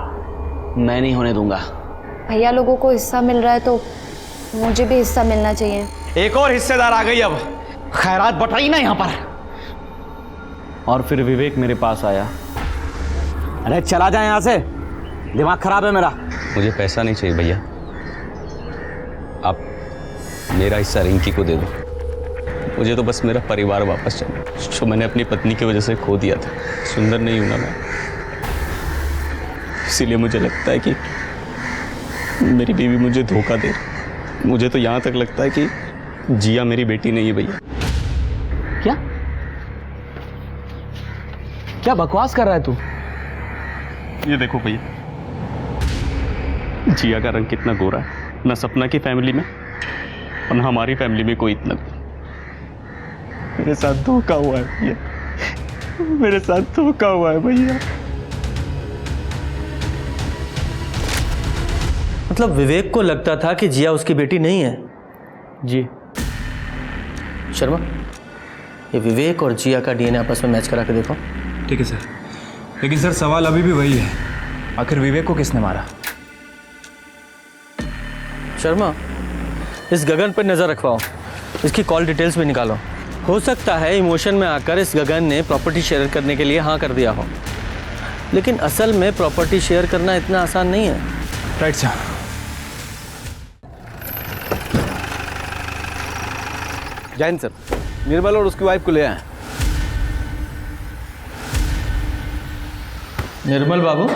मैं नहीं होने दूंगा। भैया लोगों को हिस्सा मिल रहा है तो मुझे भी हिस्सा मिलना चाहिए। एक और हिस्सेदार आ गई, अब खैरात बटाई ना यहाँ पर। और फिर विवेक मेरे पास आया। अरे चला जाए यहाँ से, दिमाग खराब है मेरा। मुझे पैसा नहीं चाहिए भैया, आप मेरा हिस्सा रिंकी को दे दो। मुझे तो बस मेरा परिवार वापस चाहिए, जो मैंने अपनी पत्नी की वजह से खो दिया था। सुंदर नहीं हूं ना मैं, इसीलिए मुझे लगता है कि मेरी बीवी मुझे धोखा दे। मुझे तो यहाँ तक लगता है कि जिया मेरी बेटी नहीं है भैया। क्या क्या बकवास कर रहा है तू? ये देखो भैया, जिया का रंग कितना गोरा है, ना सपना की फैमिली में और ना हमारी फैमिली में कोई इतना। मेरे साथ धोखा हुआ है भैया, मेरे साथ धोखा हुआ है भैया। मतलब विवेक को लगता था कि जिया उसकी बेटी नहीं है? जी। शर्मा, ये विवेक और जिया का डीएनए आपस में मैच करा के देखो। ठीक है सर, लेकिन सर सवाल अभी भी वही है, आखिर विवेक को किसने मारा? शर्मा, इस गगन पर नजर रखवाओ, इसकी कॉल डिटेल्स भी निकालो। हो सकता है इमोशन में आकर इस गगन ने प्रॉपर्टी शेयर करने के लिए हाँ कर दिया हो, लेकिन असल में प्रॉपर्टी शेयर करना इतना आसान नहीं है। Right sir. Jain sir, Nirmal और उसकी वाइफ को ले आए। निर्मल बाबू,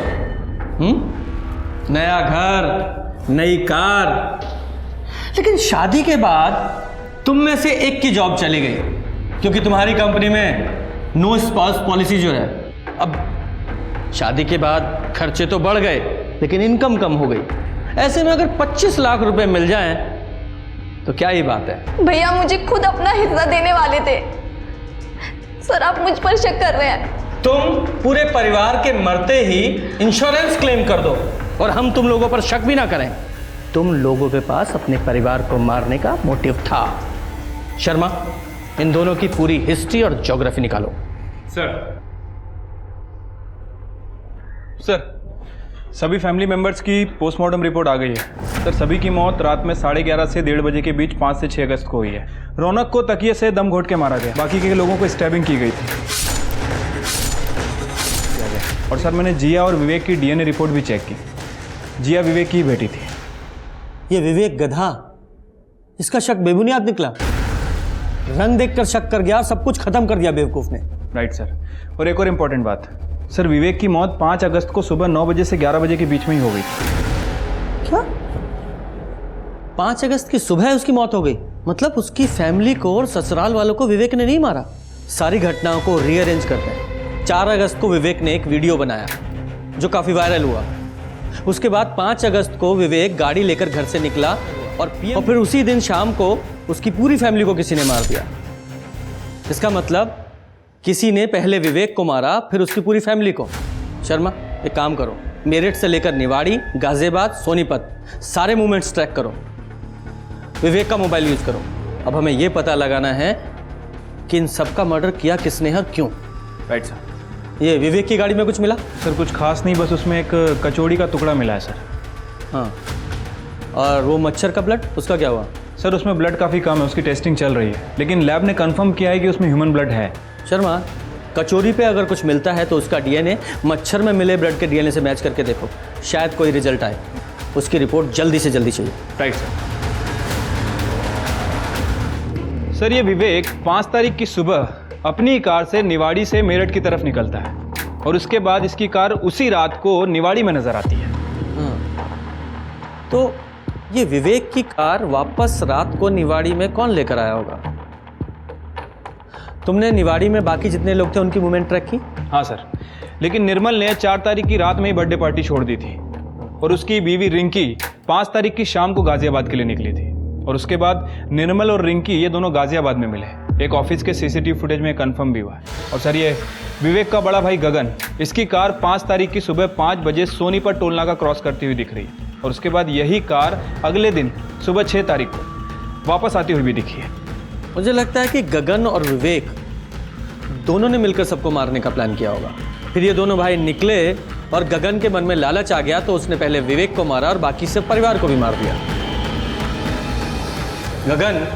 नया घर, नई कार, लेकिन शादी के बाद तुम में से एक की जॉब चली गई क्योंकि तुम्हारी कंपनी में नो स्पाउस पॉलिसी जो है। अब शादी के बाद खर्चे तो बढ़ गए लेकिन इनकम कम हो गई। ऐसे में अगर 25 लाख रुपए मिल जाएं तो क्या ही बात है। भैया मुझे खुद अपना हिस्सा देने वाले थे सर, आप मुझ पर शक कर रहे हैं। तुम पूरे परिवार के मरते ही इंश्योरेंस क्लेम कर दो और हम तुम लोगों पर शक भी ना करें। तुम लोगों के पास अपने परिवार को मारने का मोटिव था। शर्मा, इन दोनों की पूरी हिस्ट्री और ज्योग्राफी निकालो। सर, सभी फैमिली मेंबर्स की पोस्टमार्टम रिपोर्ट आ गई है। सर, सभी की मौत रात में 11:30 से 1:30 बजे के बीच 5 से 6 अगस्त को हुई है। रौनक को तकिए से दम घोट के मारा गया, बाकी के लोगों को स्टैबिंग की गई थी। और सर, मैंने जिया और विवेक की डीएनए रिपोर्ट भी चेक की। जिया विवेक की बेटी थी। ये विवेक गधा, इसका शक बेबुनियाद निकला। रंग देखकर शक कर गया और सब कुछ खत्म कर दिया बेवकूफ ने। Right sir. और एक और इम्पोर्टेंट बात सर, विवेक की मौत 5 अगस्त को सुबह 9 बजे से 11 बजे के बीच में ही हो गई। क्या? 5 अगस्त की सुबह उसकी मौत हो गई? मतलब उसकी फैमिली को और ससुराल वालों को विवेक ने नहीं मारा। सारी घटनाओं को रीअरेंज करते हैं। 4 अगस्त को विवेक ने एक वीडियो बनाया जो काफी वायरल हुआ। उसके बाद 5 अगस्त को विवेक गाड़ी लेकर घर से निकला और फिर उसी दिन शाम को उसकी पूरी फैमिली को किसी ने मार दिया। इसका मतलब किसी ने पहले विवेक को मारा, फिर उसकी पूरी फैमिली को। शर्मा, एक काम करो, मेरठ से लेकर निवाड़ी, गाजियाबाद, सोनीपत सारे मूवमेंट्स ट्रैक करो। विवेक का मोबाइल यूज करो। अब हमें यह पता लगाना है कि इन सबका मर्डर किया किसने है, क्यों। Right sir. ये विवेक की गाड़ी में कुछ मिला? सर, कुछ खास नहीं, बस उसमें एक कचौड़ी का टुकड़ा मिला है सर। हाँ, और वो मच्छर का ब्लड, उसका क्या हुआ? सर उसमें ब्लड काफ़ी कम है, उसकी टेस्टिंग चल रही है, लेकिन लैब ने कंफर्म किया है कि उसमें ह्यूमन ब्लड है। शर्मा, कचोरी पे अगर कुछ मिलता है तो उसका डीएनए मच्छर में मिले ब्लड के डीएनए से मैच करके देखो, शायद कोई रिजल्ट आए। उसकी रिपोर्ट जल्दी से जल्दी चाहिए। Right sir. ये विवेक 5 तारीख की सुबह अपनी कार से निवाड़ी से मेरठ की तरफ निकलता है और उसके बाद इसकी कार उसी रात को निवाड़ी में नजर आती है। तो ये विवेक की कार वापस रात को निवाड़ी में कौन लेकर आया होगा? तुमने निवाड़ी में बाकी जितने लोग थे उनकी मूवमेंट ट्रैक की? हाँ सर, लेकिन निर्मल ने 4 तारीख की रात में ही बर्थडे पार्टी छोड़ दी थी और उसकी बीवी रिंकी 5 तारीख की शाम को गाजियाबाद के लिए निकली थी और उसके बाद निर्मल और रिंकी ये दोनों गाजियाबाद में मिले। एक ऑफिस के सीसीटीवी फुटेज में कंफर्म भी हुआ है। और सर ये विवेक का बड़ा भाई गगन, इसकी कार 5 तारीख की सुबह 5 बजे सोनीपत टोल नाका क्रॉस करती हुई दिख रही है और उसके बाद यही कार अगले दिन सुबह 6 तारीख को वापस आती हुई भी दिखी है। मुझे लगता है कि गगन और विवेक दोनों ने मिलकर सबको मारने का प्लान किया होगा। फिर ये दोनों भाई निकले और गगन के मन में लालच आ गया तो उसने पहले विवेक को मारा और बाकी सब परिवार को भी मार दिया। गगन,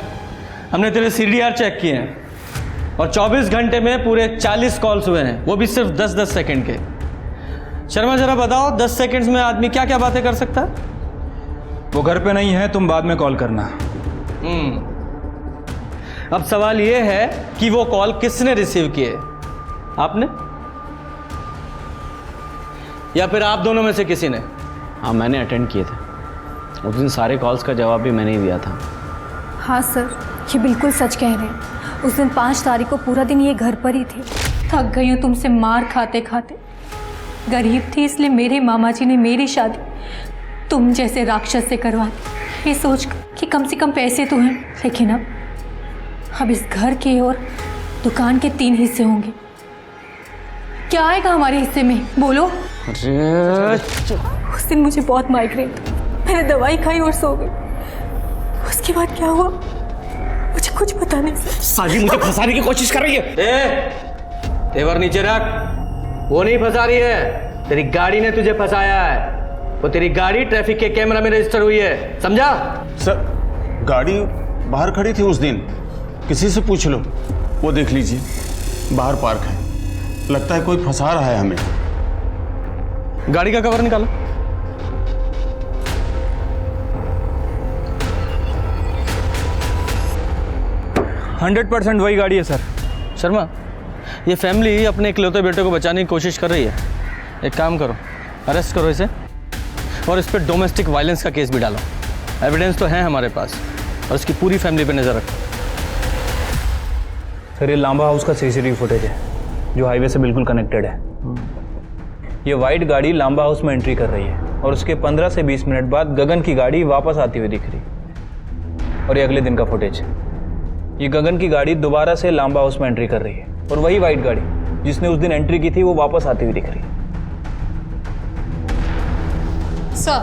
हमने तेरे CDR चेक किए हैं और 24 घंटे में पूरे 40 कॉल्स हुए हैं, वो भी सिर्फ 10-10 सेकंड के। शर्मा जरा बताओ 10 सेकंड्स में आदमी क्या क्या बातें कर सकता है? वो घर पे नहीं है, तुम बाद में कॉल करना। अब सवाल ये है कि वो कॉल किसने रिसीव किए, आपने या फिर आप दोनों में से किसी ने? हाँ, मैंने अटेंड किए थे। उस दिन सारे कॉल्स का जवाब भी मैंने ही दिया था। हाँ सर, ये बिल्कुल सच कह रहे हैं। उस दिन 5 तारीख को पूरा दिन ये घर पर ही थे। थक गई हूँ तुमसे मार खाते खाते। गरीब थी इसलिए मेरे मामा जी ने मेरी शादी तुम जैसे राक्षस से करवा दी, ये सोच कि कम से कम पैसे तो हैं। लेकिन अब इस घर के और दुकान के 3 हिस्से होंगे। क्या आएगा हमारे हिस्से में, बोलो? उस दिन मुझे बहुत माइग्रेन था, मैंने दवाई खाई और सो गई। उसके बाद क्या हुआ मुझे कुछ पता नहीं। साजी मुझे फंसाने की कोशिश कर रही है। तेवर नीचे रख। वो नहीं फंसा रही है, तेरी गाड़ी ने तुझे फंसाया है। वो तेरी गाड़ी ट्रैफिक के कैमरा में रजिस्टर हुई है, समझा? सर, गाड़ी बाहर खड़ी थी उस दिन, किसी से पूछ लो, वो देख लीजिए बाहर पार्क है। लगता है कोई फंसा रहा है हमें। गाड़ी का कवर निकालो। %100% वही गाड़ी है सर। शर्मा, ये फैमिली अपने इकलौते बेटे को बचाने की कोशिश कर रही है। एक काम करो, अरेस्ट करो इसे और इस पर डोमेस्टिक वायलेंस का केस भी डालो। एविडेंस तो है हमारे पास और इसकी पूरी फैमिली पे नजर रखो। सर, ये लांबा हाउस का सीसीटीवी फुटेज है जो हाईवे से बिल्कुल कनेक्टेड है। ये वाइट गाड़ी लांबा हाउस में एंट्री कर रही है और उसके 15 से 20 मिनट बाद गगन की गाड़ी वापस आती हुई दिख रही। और ये अगले दिन का फुटेज। ये गगन की गाड़ी दोबारा से लांबा हाउस में एंट्री कर रही है और वही वाइट गाड़ी जिसने उस दिन एंट्री की थी वो वापस आती हुई दिख रही है। सर,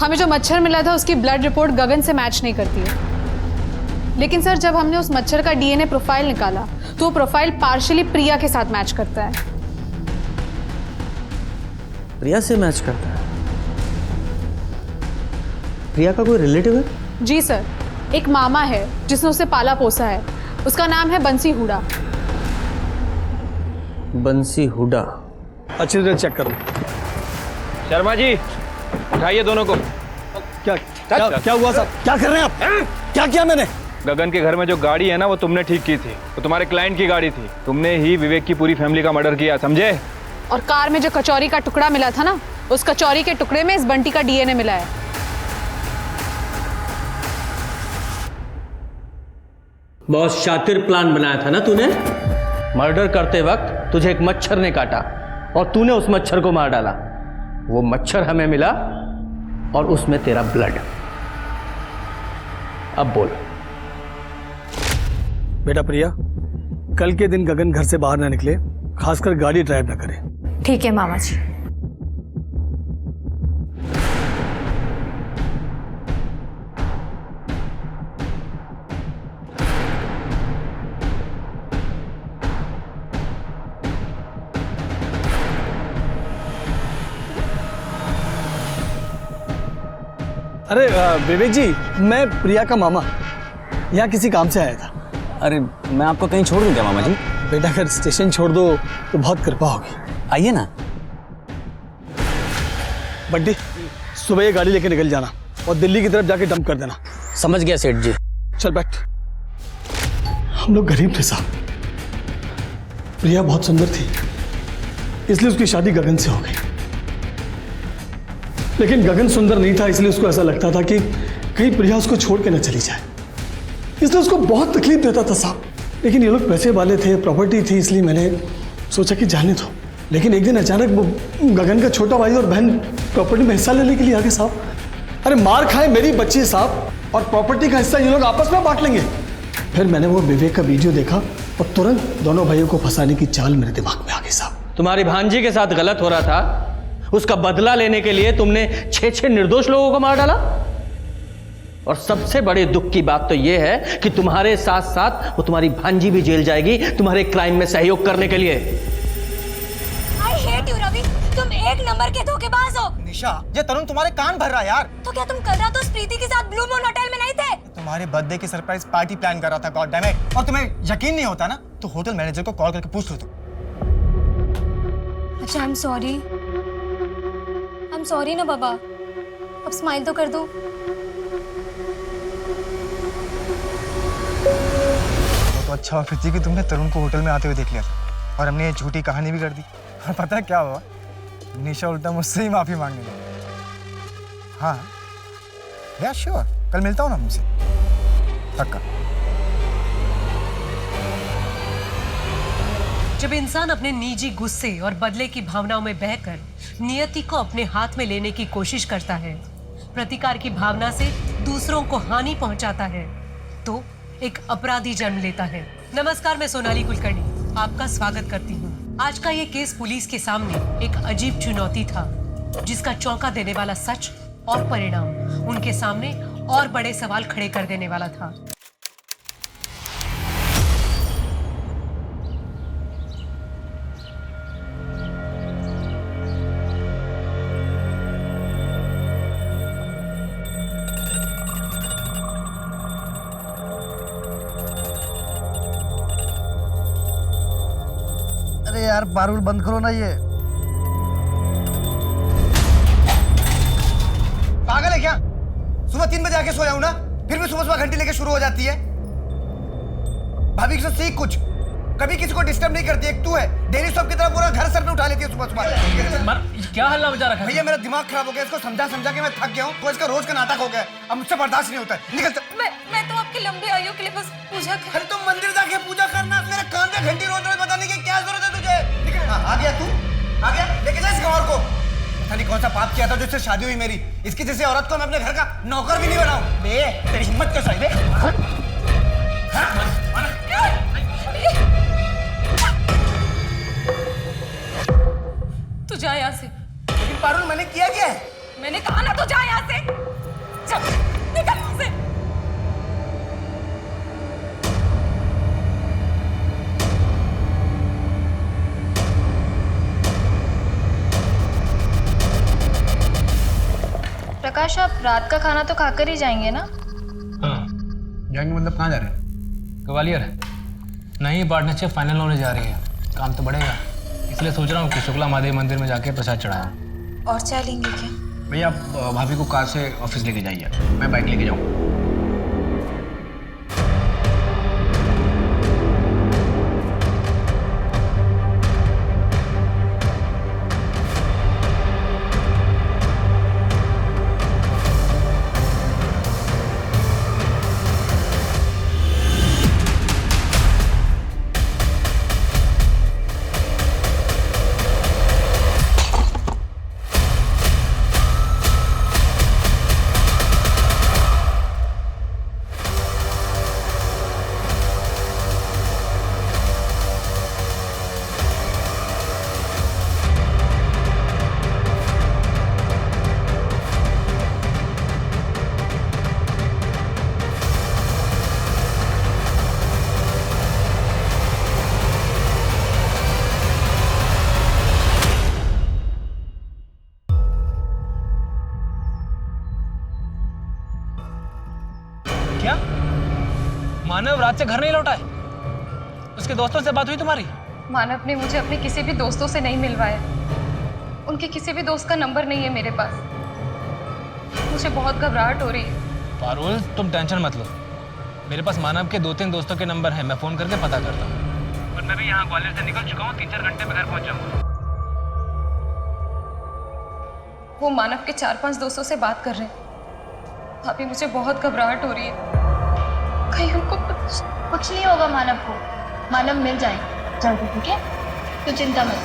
हमें जो मच्छर मिला था उसकी ब्लड रिपोर्ट गगन से मैच नहीं करती है। लेकिन सर, जब हमने उस मच्छर का डीएनए प्रोफाइल निकाला तो वो प्रोफाइल पार्शियली प्रिया के साथ मैच करता है। प्रिया से मैच करता है? प्रिया का कोई रिलेटिव है? जी सर, एक मामा है जिसने उसे पाला पोसा है। उसका नाम है बंसी हुडा। बंसी हुडा? अच्छी तरह चेक कर लो। शर्मा जी, उठाइए दोनों को। क्या हुआ साहब? क्या कर रहे हैं आप? क्या किया मैंने? गगन के घर में जो गाड़ी है ना वो तुमने ठीक की थी, वो तुम्हारे क्लाइंट की गाड़ी थी। तुमने ही विवेक की पूरी फैमिली का मर्डर किया, समझे? और कार में जो कचौरी का टुकड़ा मिला था ना, उस कचौरी के टुकड़े में इस बंटी का डीएनए मिला है। बहुत शातिर प्लान बनाया था ना तूने। मर्डर करते वक्त तुझे एक मच्छर ने काटा और तूने उस मच्छर को मार डाला। वो मच्छर हमें मिला और उसमें तेरा ब्लड। अब बोल। बेटा प्रिया, कल के दिन गगन घर से बाहर ना निकले, खासकर गाड़ी ड्राइव ना करे। ठीक है मामा जी। अरे विवेक जी, मैं प्रिया का मामा। यहाँ किसी काम से आया था। अरे मैं आपको कहीं छोड़ दूँ क्या मामा जी? बेटा अगर स्टेशन छोड़ दो तो बहुत कृपा होगी। आइए ना। बड्डी सुबह ये गाड़ी लेके निकल जाना और दिल्ली की तरफ जाके डंप कर देना। समझ गया सेठ जी। चल बैठ। हम लोग गरीब थे साहब। प्रिया बहुत सुंदर थी इसलिए उसकी शादी गगन से हो गई, लेकिन गगन सुंदर नहीं था इसलिए उसको ऐसा लगता था कि कहीं प्रिया उसको छोड़ के न चली जाए, इसलिए उसको बहुत तकलीफ देता था साहब। लेकिन ये लोग पैसे वाले थे, प्रॉपर्टी थी, इसलिए मैंने सोचा कि जाने दो। लेकिन एक दिन अचानक वो गगन का छोटा भाई और बहन प्रॉपर्टी में हिस्सा लेने के लिए आ गए साहब। अरे मार खाए मेरी बच्ची साहब और प्रॉपर्टी का हिस्सा ये लोग आपस में बांट लेंगे। फिर मैंने वो विवेक का वीडियो देखा और तुरंत दोनों भाइयों को फंसाने की चाल मेरे दिमाग में आ गई साहब। तुम्हारी भांजी के साथ गलत हो रहा था, उसका बदला लेने के लिए तुमने 6 निर्दोष लोगों को मार डाला। और सबसे बड़े दुख की बात तो यह है कि तुम्हारे साथ साथ वो तुम्हारी भांजी भी जेल जाएगी तुम्हारे क्राइम में सहयोग करने के लिए। I hate you, Ravi. तुम एक नंबर के धोखेबाज हो। निशा, ये तरुण तुम्हारे कान भर रहा है यार। तो क्या तुम कल रात उस प्रीति के साथ ब्लू मून होटल में नहीं थे? तुम्हारे बर्थडे की सरप्राइज पार्टी प्लान कर रहा था, गॉड डैम इट। और तुम्हें यकीन नहीं होता ना तो होटल मैनेजर को कॉल करके पूछ लो तुम। अच्छा, आई एम सॉरी ना बाबा। अब स्माइल तो कर दो। वो तो अच्छा ऑफिस थी कि तुमने तरुण को होटल में आते हुए देख लिया था और हमने ये झूठी कहानी भी कर दी। और पता है क्या हुआ? निशा उल्टा मुझसे ही माफी मांगने लगी। हाँ या श्योर, कल मिलता हूँ ना मुझसे, पक्का। जब इंसान अपने निजी गुस्से और बदले की भावनाओं में बहकर नियति को अपने हाथ में लेने की कोशिश करता है, प्रतिकार की भावना से दूसरों को हानि पहुंचाता है, तो एक अपराधी जन्म लेता है। नमस्कार, मैं सोनाली कुलकर्णी आपका स्वागत करती हूँ। आज का ये केस पुलिस के सामने एक अजीब चुनौती था, जिसका चौंका देने वाला सच और परिणाम उनके सामने और बड़े सवाल खड़े कर देने वाला था। अरे यार बारूल बंद करो ना ये। पागल है क्या? सुबह 3 बजे आके सोया हूं ना, फिर भी सुबह घंटी लेके शुरू हो जाती है। भाभी के साथ सीख कुछ, कभी किसी को डिस्टर्ब नहीं करती। एक तू है डेली सब की तरह पूरा घर सर पे उठा लेती है सुबह सुबह। क्या हल्ला मचा रखा है? भैया मेरा दिमाग खराब हो गया, इसको समझा समझा के मैं थक गया हूँ। तो इसका रोज का नाटक हो गया, अब मुझसे बर्दाश्त नहीं होता है। निकल। मैं तो आपकी लंबी आयु के लिए बस पूजा कर। अरे तुम मंदिर जाके पूजा करना, मेरे कान में घंटी रोज रोज बताने की क्या जरूरत है तुझे? निकल। हाँ, आ गया तू, आ गया। लेके जा इस गंवार को। पता नहीं कौन सा पाप किया था जो इससे शादी हुई मेरी। इसकी जैसे औरत को मैं अपने घर का नौकर भी नहीं बनाऊं। बे तेरी हिम्मत कैसे है बे? तू जा यहाँ से। लेकिन पारुल मैंने किया क्या है? मैंने कहा ना, तू जा यहाँ से। चल निकल यहाँ से। प्रकाश, आप रात का खाना तो खाकर ही जाएंगे ना? हाँ जाएंगे। मतलब कहाँ जा रहे हैं? ग्वालियर। नहीं, पार्टनरशिप फाइनल होने जा रही है, काम तो बढ़ेगा, इसलिए सोच रहा हूँ कि शुक्ला महादेव मंदिर में जाके प्रसाद चढ़ाऊँ। और चाय लेंगे क्या? भैया आप भाभी को कार से ऑफिस लेके जाइए, मैं बाइक लेके जाऊँ। मानव रात से घर नहीं लौटा है? उसके दोस्तों से बात हुई तुम्हारी? मानव ने मुझे अपने किसी भी दोस्तों से नहीं मिलवाया। उनके किसी भी दोस्त का नंबर नहीं है मेरे पास। मुझे बहुत घबराहट हो रही है। पारुल तुम टेंशन मत लो, मेरे पास मानव के 2-3 दोस्तों के नंबर हैं, मैं फोन करके पता करता हूँ। और मैं भी यहाँ ग्वालियर से निकल चुका हूँ, 3-4 घंटे में घर पहुँच जाऊँगा। वो मानव के 4-5 दोस्तों से बात कर रहे हैं। अभी मुझे बहुत घबराहट हो रही है, कहीं उनको कुछ नहीं होगा मानव को। मानव मिल जाएंगे जल्दी, ठीक है? तो चिंता मत।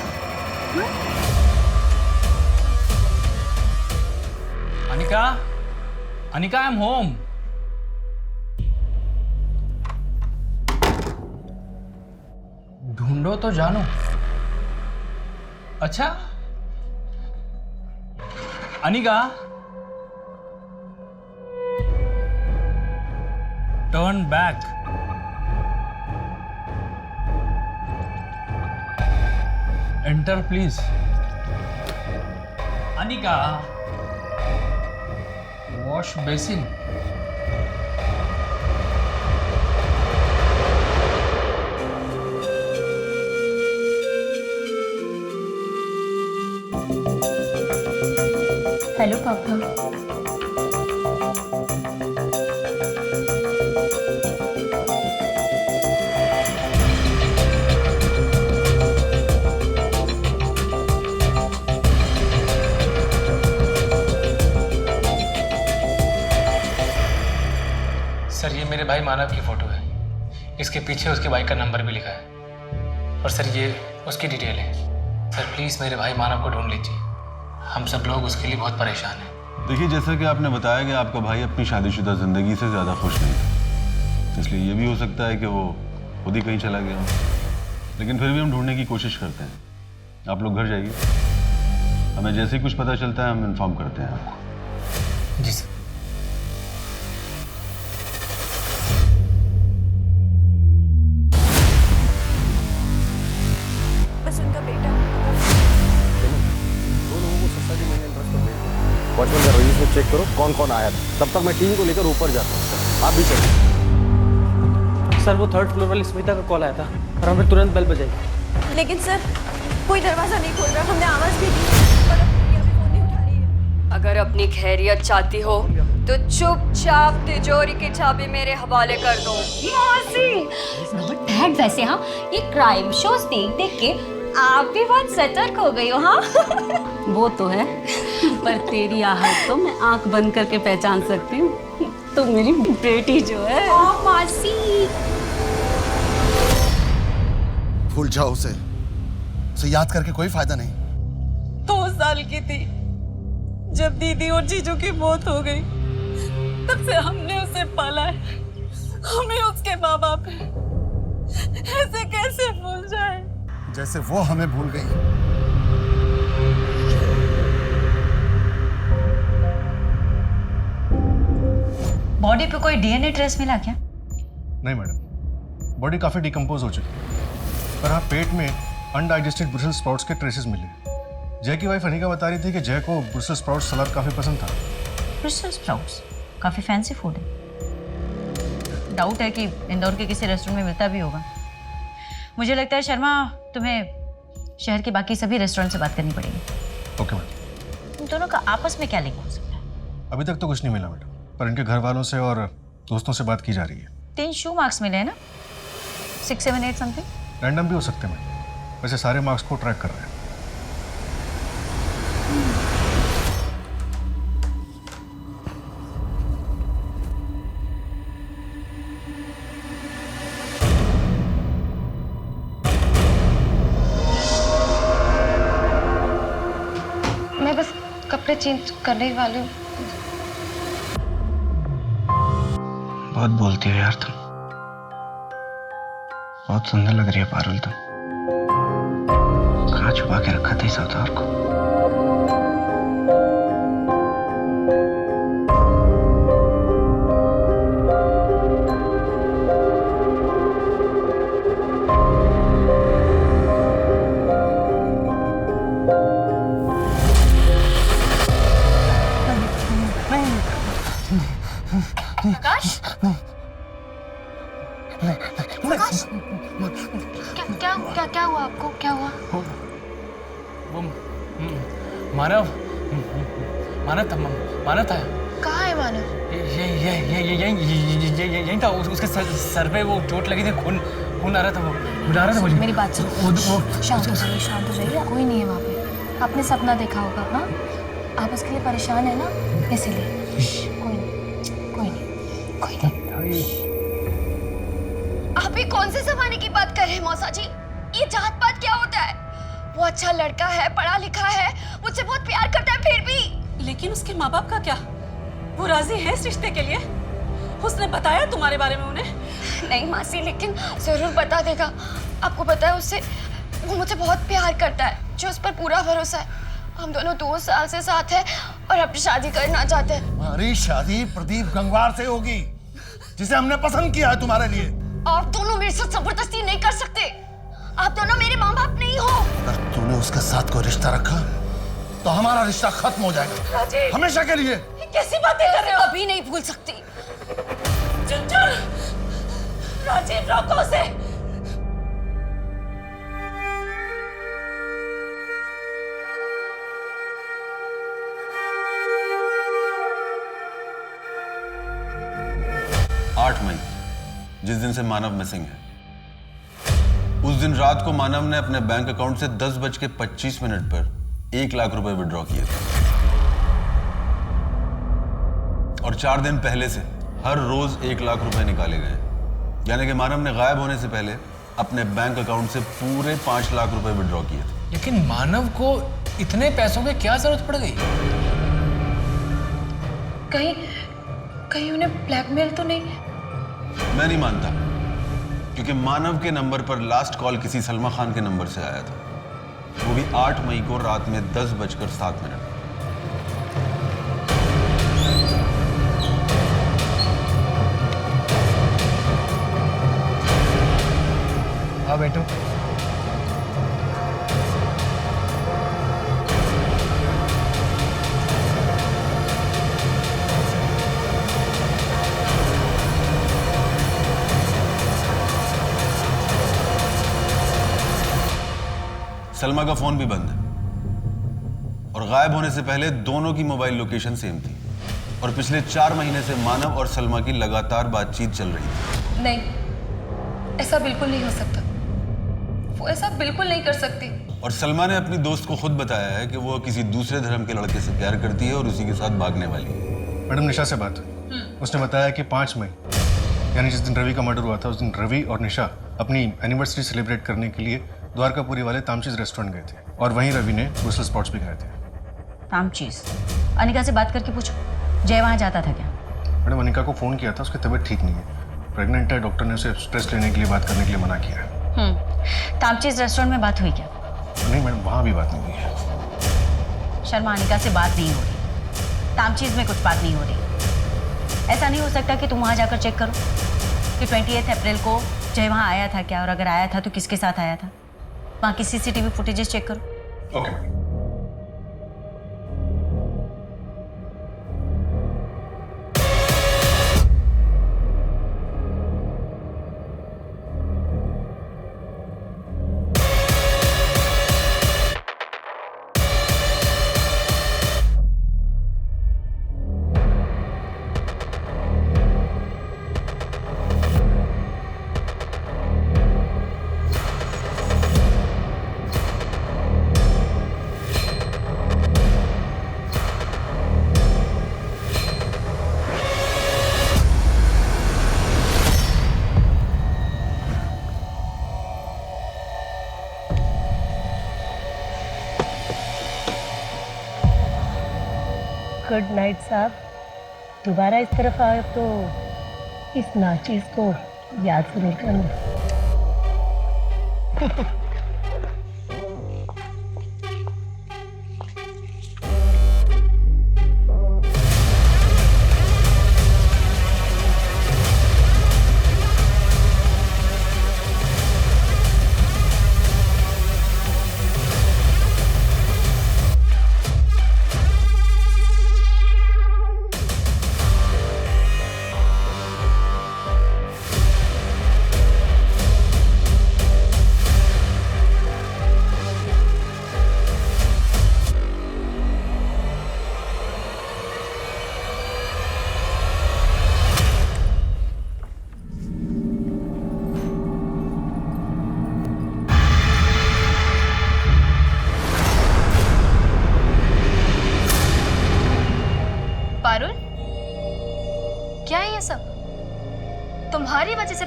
Anika, Anika I am home. ढूंढो तो जानो। अच्छा Anika, turn back. Enter please. Anika, wash basin. Hello पापा। सर ये मेरे भाई मानव की फोटो है, इसके पीछे उसके बाइक का नंबर भी लिखा है। और सर ये उसकी डिटेल है। सर प्लीज़ मेरे भाई मानव को ढूंढ लीजिए, हम सब लोग उसके लिए बहुत परेशान हैं। देखिए, जैसा कि आपने बताया कि आपका भाई अपनी शादीशुदा ज़िंदगी से ज़्यादा खुश नहीं है, इसलिए ये भी हो सकता है कि वो खुद ही कहीं चला गया हो। लेकिन फिर भी हम ढूंढने की कोशिश करते हैं। आप लोग घर जाइए, हमें जैसे ही कुछ पता चलता है हम इन्फॉर्म करते हैं आपको। जी सर। बस उनका बेटा। वॉचमैन का रजिस्टर चेक करो कौन कौन आया था, तब तक मैं टीम को लेकर ऊपर जाता हूँ, आप भी चलो। सर वो 3rd फ्लोर वाली स्मिता का कॉल आया था और हमें तुरंत बेल बजाई। लेकिन सर कोई दरवाजा नहीं खोल रहा, हमने आवाज भी दी पर अभी फोन नहीं उठा रही है। अगर अपनी खैरियत चाहती हो तो चुपचाप तिजोरी की चाबी मेरे हवाले कर दो। डैड वैसे हाँ, ये क्राइम शोज देख देख के आप भी बहुत सतर्क हो गई हो। हाँ वो तो है, पर तेरी आहट तो मैं आंख बंद करके पहचान सकती हूँ। तो मेरी बेटी जो है। मासी भूल जाओ उसे याद करके कोई फायदा नहीं। 2 साल की थी जब दीदी और जीजू की मौत हो गई, तब से हमने उसे पाला है। हमें उसके माँ बाप है, ऐसे कैसे भूल जाए? जैसे वो हमें भूल गई। बॉडी पे कोई डीएनए ट्रेस मिला क्या? नहीं मैडम, बॉडी काफी डिकम्पोज हो चुकी है, पर हाँ पेट में अनडाइजेस्टेड ब्रुसेल्स स्प्राउट्स के ट्रेसेस मिले। जय की वाइफ अनिका बता रही थी कि जय को ब्रुसेल्स स्प्राउट्स सलाद काफी पसंद था। ब्रुसेल्स स्प्राउट्स काफी फैंसी फूड है। डाउट है कि इंदौर के किसी रेस्टोरेंट में मिलता भी होगा। मुझे लगता है शर्मा तुम्हें शहर के बाकी सभी रेस्टोरेंट से बात करनी पड़ेगी। Okay madam. तुम दोनों का आपस में क्या लिंक हो सकता है? अभी तक तो कुछ नहीं मिला मैडम, पर इनके घर वालों से और दोस्तों से बात की जा रही है। 3 शू मार्क्स मिले हैं ना, 6, 7, 8 समथिंग। रैंडम भी हो सकते हैं मैडम, वैसे सारे मार्क्स को ट्रैक कर रहे हैं। मैं बस कपड़े चेंज करने वाली हूँ। बहुत बोलती हो यार तुम, बहुत सुंदर लग रही है पारुल तुम। कहाँ छुपा के रखा था इस अवतार को? आकाश क्या क्या हुआ आपको? क्या हुआ? वो मानव था। कहाँ है मानव? यही था। उसके सर पे वो चोट लगी थी, खून आ रहा था। वो बुला रहा था मुझे। मेरी बात सुनो, शांत हो जाइए। कोई नहीं है वहाँ पे। आपने सपना देखा होगा ना, आप उसके लिए परेशान है ना, इसीलिए। कोई नहीं। आप ही कौन से जमाने की बात कर रहे हैं मौसा जी? ये जात पात क्या होता है? वो अच्छा लड़का है, पढ़ा लिखा है, मुझसे बहुत प्यार करता है, फिर भी। लेकिन उसके माँ बाप का क्या? वो राजी है इस रिश्ते के लिए? उसने बताया तुम्हारे बारे में उन्हें? नहीं मासी, लेकिन जरूर बता देगा। आपको पता है उससे, वो मुझसे बहुत प्यार करता है, जो उस पर पूरा भरोसा है। हम दोनों 2 साल से साथ हैं और अपनी शादी करना चाहते हैं। हमारी शादी प्रदीप गंगवार से होगी, जिसे हमने पसंद किया है तुम्हारे लिए। आप दोनों मेरे साथ जबरदस्ती नहीं कर सकते। आप दोनों मेरे माँ बाप नहीं हो। अगर तूने उसके साथ कोई रिश्ता रखा तो हमारा रिश्ता खत्म हो जाएगा, राजेश, हमेशा के लिए। कैसी बातें कर रहे हो? कभी नहीं भूल सकती। चंचल, राजीव रोको उसे। मई, जिस दिन से मानव मिसिंग है, उस दिन रात को मानव ने अपने बैंक अकाउंट से 10:25 पर 1 लाख रुपए विड्रॉ किए थे। और 4 दिन पहले से हर रोज 1 लाख रुपए निकाले गए। यानी कि मानव ने गायब होने से पहले अपने बैंक अकाउंट से पूरे 5 लाख रुपए विड्रॉ किए थे। लेकिन मानव को इतने पैसों की क्या जरूरत पड़ गई? कहीं उन्हें ब्लैकमेल तो नहीं? मैं नहीं मानता, क्योंकि मानव के नंबर पर लास्ट कॉल किसी सलमा खान के नंबर से आया था, वो भी 8 मई को रात में 10:07। हाँ बेटो। सलमा का फोन भी बंद है और गायब होने से पहले दोनों की मोबाइल लोकेशन सेम थी और पिछले 4 महीने से मानव और सलमा की लगातार बातचीत चल रही थी। नहीं, ऐसा बिल्कुल नहीं हो सकता। वो ऐसा बिल्कुल नहीं कर सकती। और सलमा ने अपनी दोस्त को खुद बताया है कि वो किसी दूसरे धर्म के लड़के से प्यार करती है और उसी के साथ भागने वाली है। मैडम निशा से बात हुई, उसने बताया कि 5 मई यानी जिस दिन रवि का मर्डर हुआ था, उस दिन रवि और निशा अपनी एनिवर्सरी सेलिब्रेट करने के लिए द्वारकापुरी वाले तामचीज रेस्टोरेंट गए थे और वहीं रवि ने ब्रुसेल स्प्राउट्स भी खाए थे। तामचीज? अनिका से बात करके पूछो, जय वहाँ जाता था क्या? मैडम अनिका को फ़ोन किया था, उसकी तबीयत ठीक नहीं है, प्रेग्नेंट है। डॉक्टर ने उसे स्ट्रेस लेने के लिए बात करने के लिए मना किया है। तामचीज रेस्टोरेंट में बात हुई क्या? नहीं मैडम, वहाँ भी बात नहीं हुई है। शर्मा, अनिका से बात नहीं हो रही, तामचीज में कुछ बात नहीं हो रही। ऐसा नहीं हो सकता कि तुम वहाँ जाकर चेक करो कि 28 अप्रैल को जय वहाँ आया था क्या, और अगर आया था तो किसके साथ आया था। वहाँ की CCTV फुटेजेस चेक करो। ओके। गुड नाइट साहब। दोबारा इस तरफ आए तो इस नाचीज को याद जरूर करना।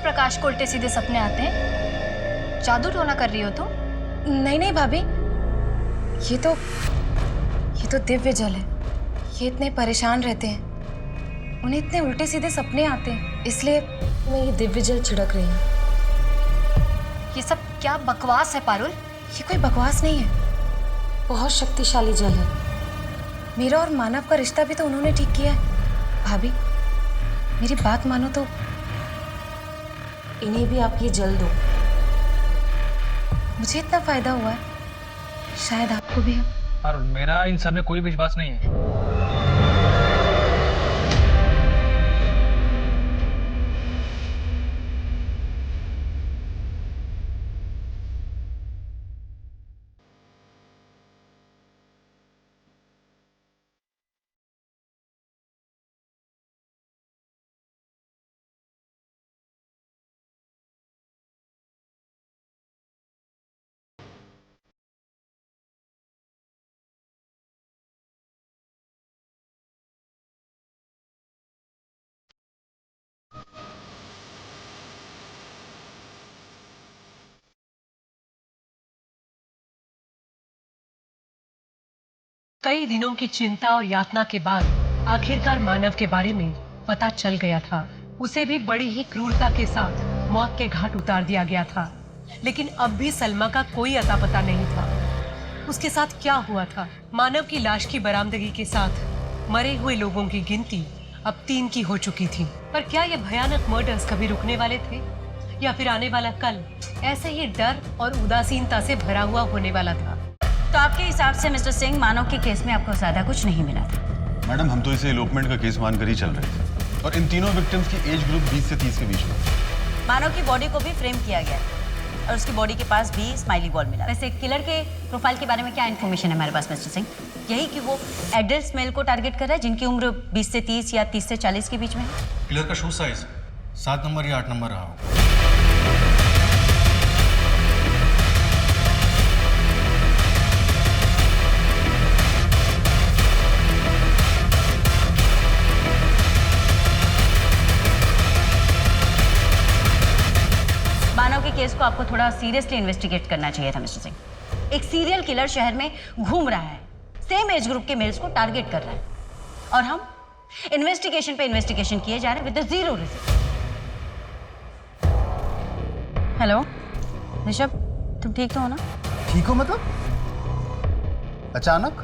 प्रकाश को उल्टे सीधे सपने आते हैं? जादू टोना कर रही हो तुम? नहीं नहीं भाभी, ये तो दिव्य जल है। ये इतने परेशान रहते हैं, उन्हें इतने उल्टे सीधे सपने आते हैं, इसलिए मैं ये दिव्य जल छिड़क रही हूँ। ये सब क्या बकवास है पारुल? ये कोई बकवास नहीं है, बहुत शक्तिशाली जल है। मेरा और मानव का रिश्ता भी तो उन्होंने ठीक किया है। भाभी मेरी बात मानो तो इन्हें भी आप ये जल दो। मुझे इतना फायदा हुआ है, शायद आपको भी। और मेरा इन सब में कोई विश्वास नहीं है। कई दिनों की चिंता और यातना के बाद आखिरकार मानव के बारे में पता चल गया था। उसे भी बड़ी ही क्रूरता के साथ मौत के घाट उतार दिया गया था। लेकिन अब भी सलमा का कोई अता पता नहीं था। उसके साथ क्या हुआ था? मानव की लाश की बरामदगी के साथ मरे हुए लोगों की गिनती अब 3 की हो चुकी थी। पर क्या ये भयानक मर्डर्स कभी रुकने वाले थे, या फिर आने वाला कल ऐसे ही डर और उदासीनता से भरा हुआ होने वाला था? तो आपके हिसाब से मिस्टर सिंह, मानव के केस में आपको ज्यादा कुछ नहीं मिला था? मैडम, हम तो इसे एलोपमेंट का केस मानकर ही चल रहे थे, और इन तीनों विक्टिम्स की एज ग्रुप 20 से 30 के बीच में। मानव की बॉडी को भी फ्रेम किया गया और उसकी बॉडी के पास भी स्माइली बॉल मिला। वैसे किलर के प्रोफाइल के बारे में क्या इन्फॉर्मेशन है हमारे पास मिस्टर सिंह? यही कि वो एडल्ट मेल को टारगेट कर रहा है जिनकी उम्र 20 से 30 या 30 से 40 के बीच में है। किलर का शू साइज 7 नंबर या 8 नंबर रहा हो। मानव के केस को आपको थोड़ा सीरियसली इन्वेस्टिगेट करना चाहिए था मिस्टर सिंह। एक सीरियल किलर शहर में घूम रहा है, सेम एज ग्रुप के मेल्स को टारगेट कर रहा है, और हम इन्वेस्टिगेशन पे इन्वेस्टिगेशन किए जा रहे हैं with zero result. Hello Rishabh, तुम ठीक तो हो ना? ठीक हो मतलब? अचानक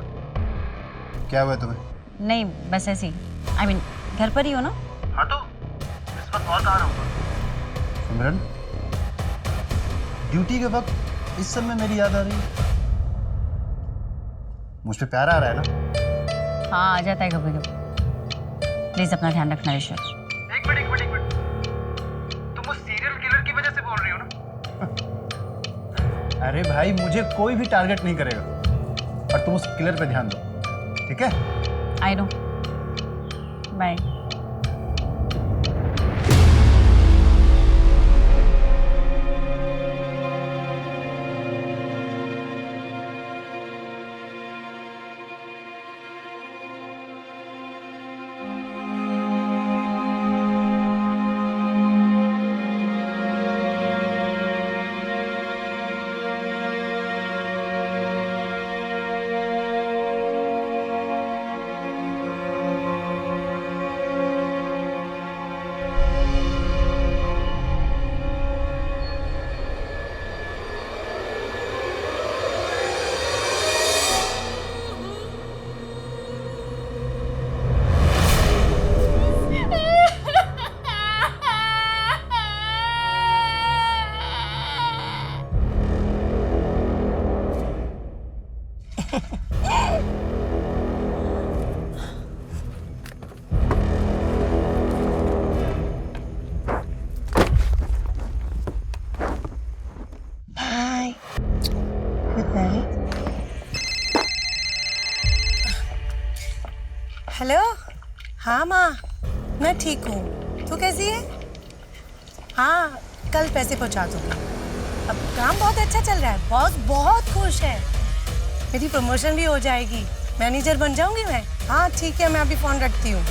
क्या हुआ तुम्हें? नहीं, बस ऐसे ही। I mean, घर पर ही हो ना? हाँ तो इस वक्त बहुत आ रहा हूँ। सिमरन, ड्यूटी के वक्त इस समय मेरी याद आ रही है। मुझ पे प्यार आ रहा है ना? हाँ, आ जाता है कभी कभी। प्लीज अपना ध्यान रखना ऋषभ। एक मिनट। तुम उस सीरियल किलर की वजह से बोल रही हो ना? अरे भाई, मुझे कोई भी टारगेट नहीं करेगा, और तुम उस किलर पे ध्यान दो, ठीक है? I know. बाय। हेलो। हाँ माँ, मैं ठीक हूँ। तू कैसी है? हाँ, कल पैसे पहुँचा दूँगी। अब काम बहुत अच्छा चल रहा है, बॉस बहुत खुश है। मेरी प्रमोशन भी हो जाएगी, मैनेजर बन जाऊँगी मैं। हाँ ठीक है, मैं अभी फ़ोन रखती हूँ।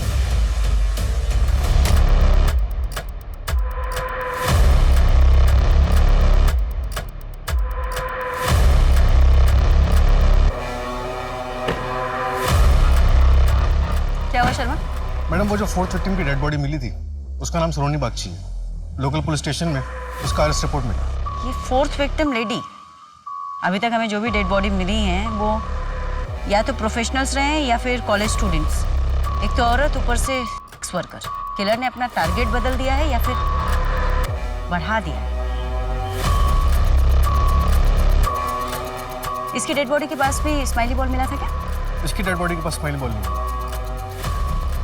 मैडम वो जो 4th विक्टिम की डेड बॉडी मिली थी उसका नाम सरोनी बागची है। लोकल पुलिस स्टेशन में उसका अरेस्ट रिपोर्ट मिला। ये 4th विक्टिम लेडी, अभी तक हमें जो भी डेड बॉडी मिली हैं वो या तो प्रोफेशनल्स रहे हैं या फिर कॉलेज स्टूडेंट्स। एक तो औरत, ऊपर से सेक्स वर्कर। किलर ने अपना टारगेट बदल दिया है या फिर बढ़ा दिया है। इसकी डेड बॉडी के पास भी स्माइली बॉल मिला था क्या? इसकी डेड बॉडी के पास स्माइली बॉल नहीं मिला।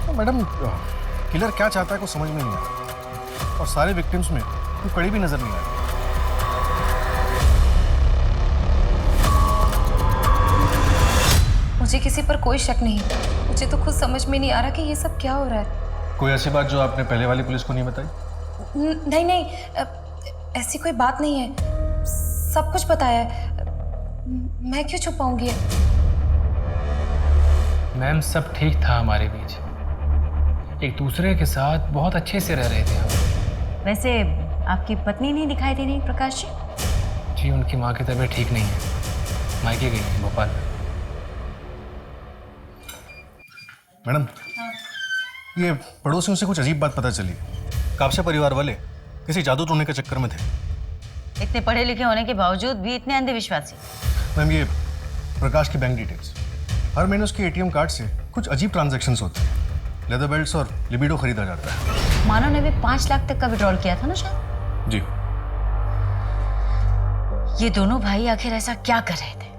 तो मैडम किलर क्या चाहता है कुछ समझ में नहीं आया और सारे विक्टिम्स में कोई कड़ी भी नजर नहीं आया। मुझे किसी पर कोई शक नहीं, मुझे तो खुद समझ में नहीं आ रहा कि ये सब क्या हो रहा है। कोई ऐसी बात जो आपने पहले वाली पुलिस को नहीं बताई? नहीं नहीं, ऐसी कोई बात नहीं है, सब कुछ बताया है। मैं क्यों छुपाऊंगी? मैम सब ठीक था हमारे बीच, एक दूसरे के साथ बहुत अच्छे से रह रहे थे हम। वैसे आपकी पत्नी नहीं दिखाई दे रही प्रकाश जी? जी उनकी माँ की तबीयत ठीक नहीं है, मायके गई है भोपाल में। मैडम ये पड़ोसियों से कुछ अजीब बात पता चली। कापसे परिवार वाले किसी जादू टोने के चक्कर में थे। इतने पढ़े लिखे होने के बावजूद भी इतने अंधविश्वासी। मैम ये प्रकाश की बैंक डिटेल्स, हर महीने उसके एटीएम कार्ड से कुछ अजीब ट्रांजैक्शंस होते हैं। लेदर बेल्ट्स और लिबिडो खरीदा जाता है। मानव ने भी 5 लाख तक का विड्रॉल किया था ना शायद? जी। ये दोनों भाई आखिर ऐसा क्या कर रहे थे?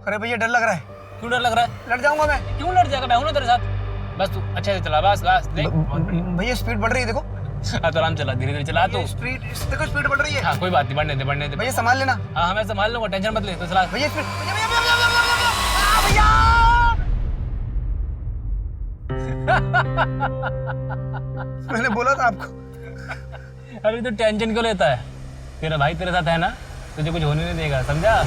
अरे भैया डर लग रहा है। क्यों डर लग रहा है? लड़ जाऊंगा मैं। क्यों लड़ जाएगा? मैं हूं ना तेरे साथ, बस तू अच्छे से चला। बस देख भैया स्पीड बढ़ रही है, देखो। हाँ तो आराम चला, धीरे धीरे चला। तो स्पीड देखो, स्पीड बढ़ रही है। हाँ कोई बात नहीं, बढ़ने दे भैया संभाल लेना। हाँ मैं संभाल लूंगा, टेंशन मत ले। तो चला भैया स्पीड। मैंने बोला था आपको। अरे तो टेंशन क्यों लेता है? तेरा भाई तेरे साथ है ना, तुझे कुछ होने नहीं देगा, समझा?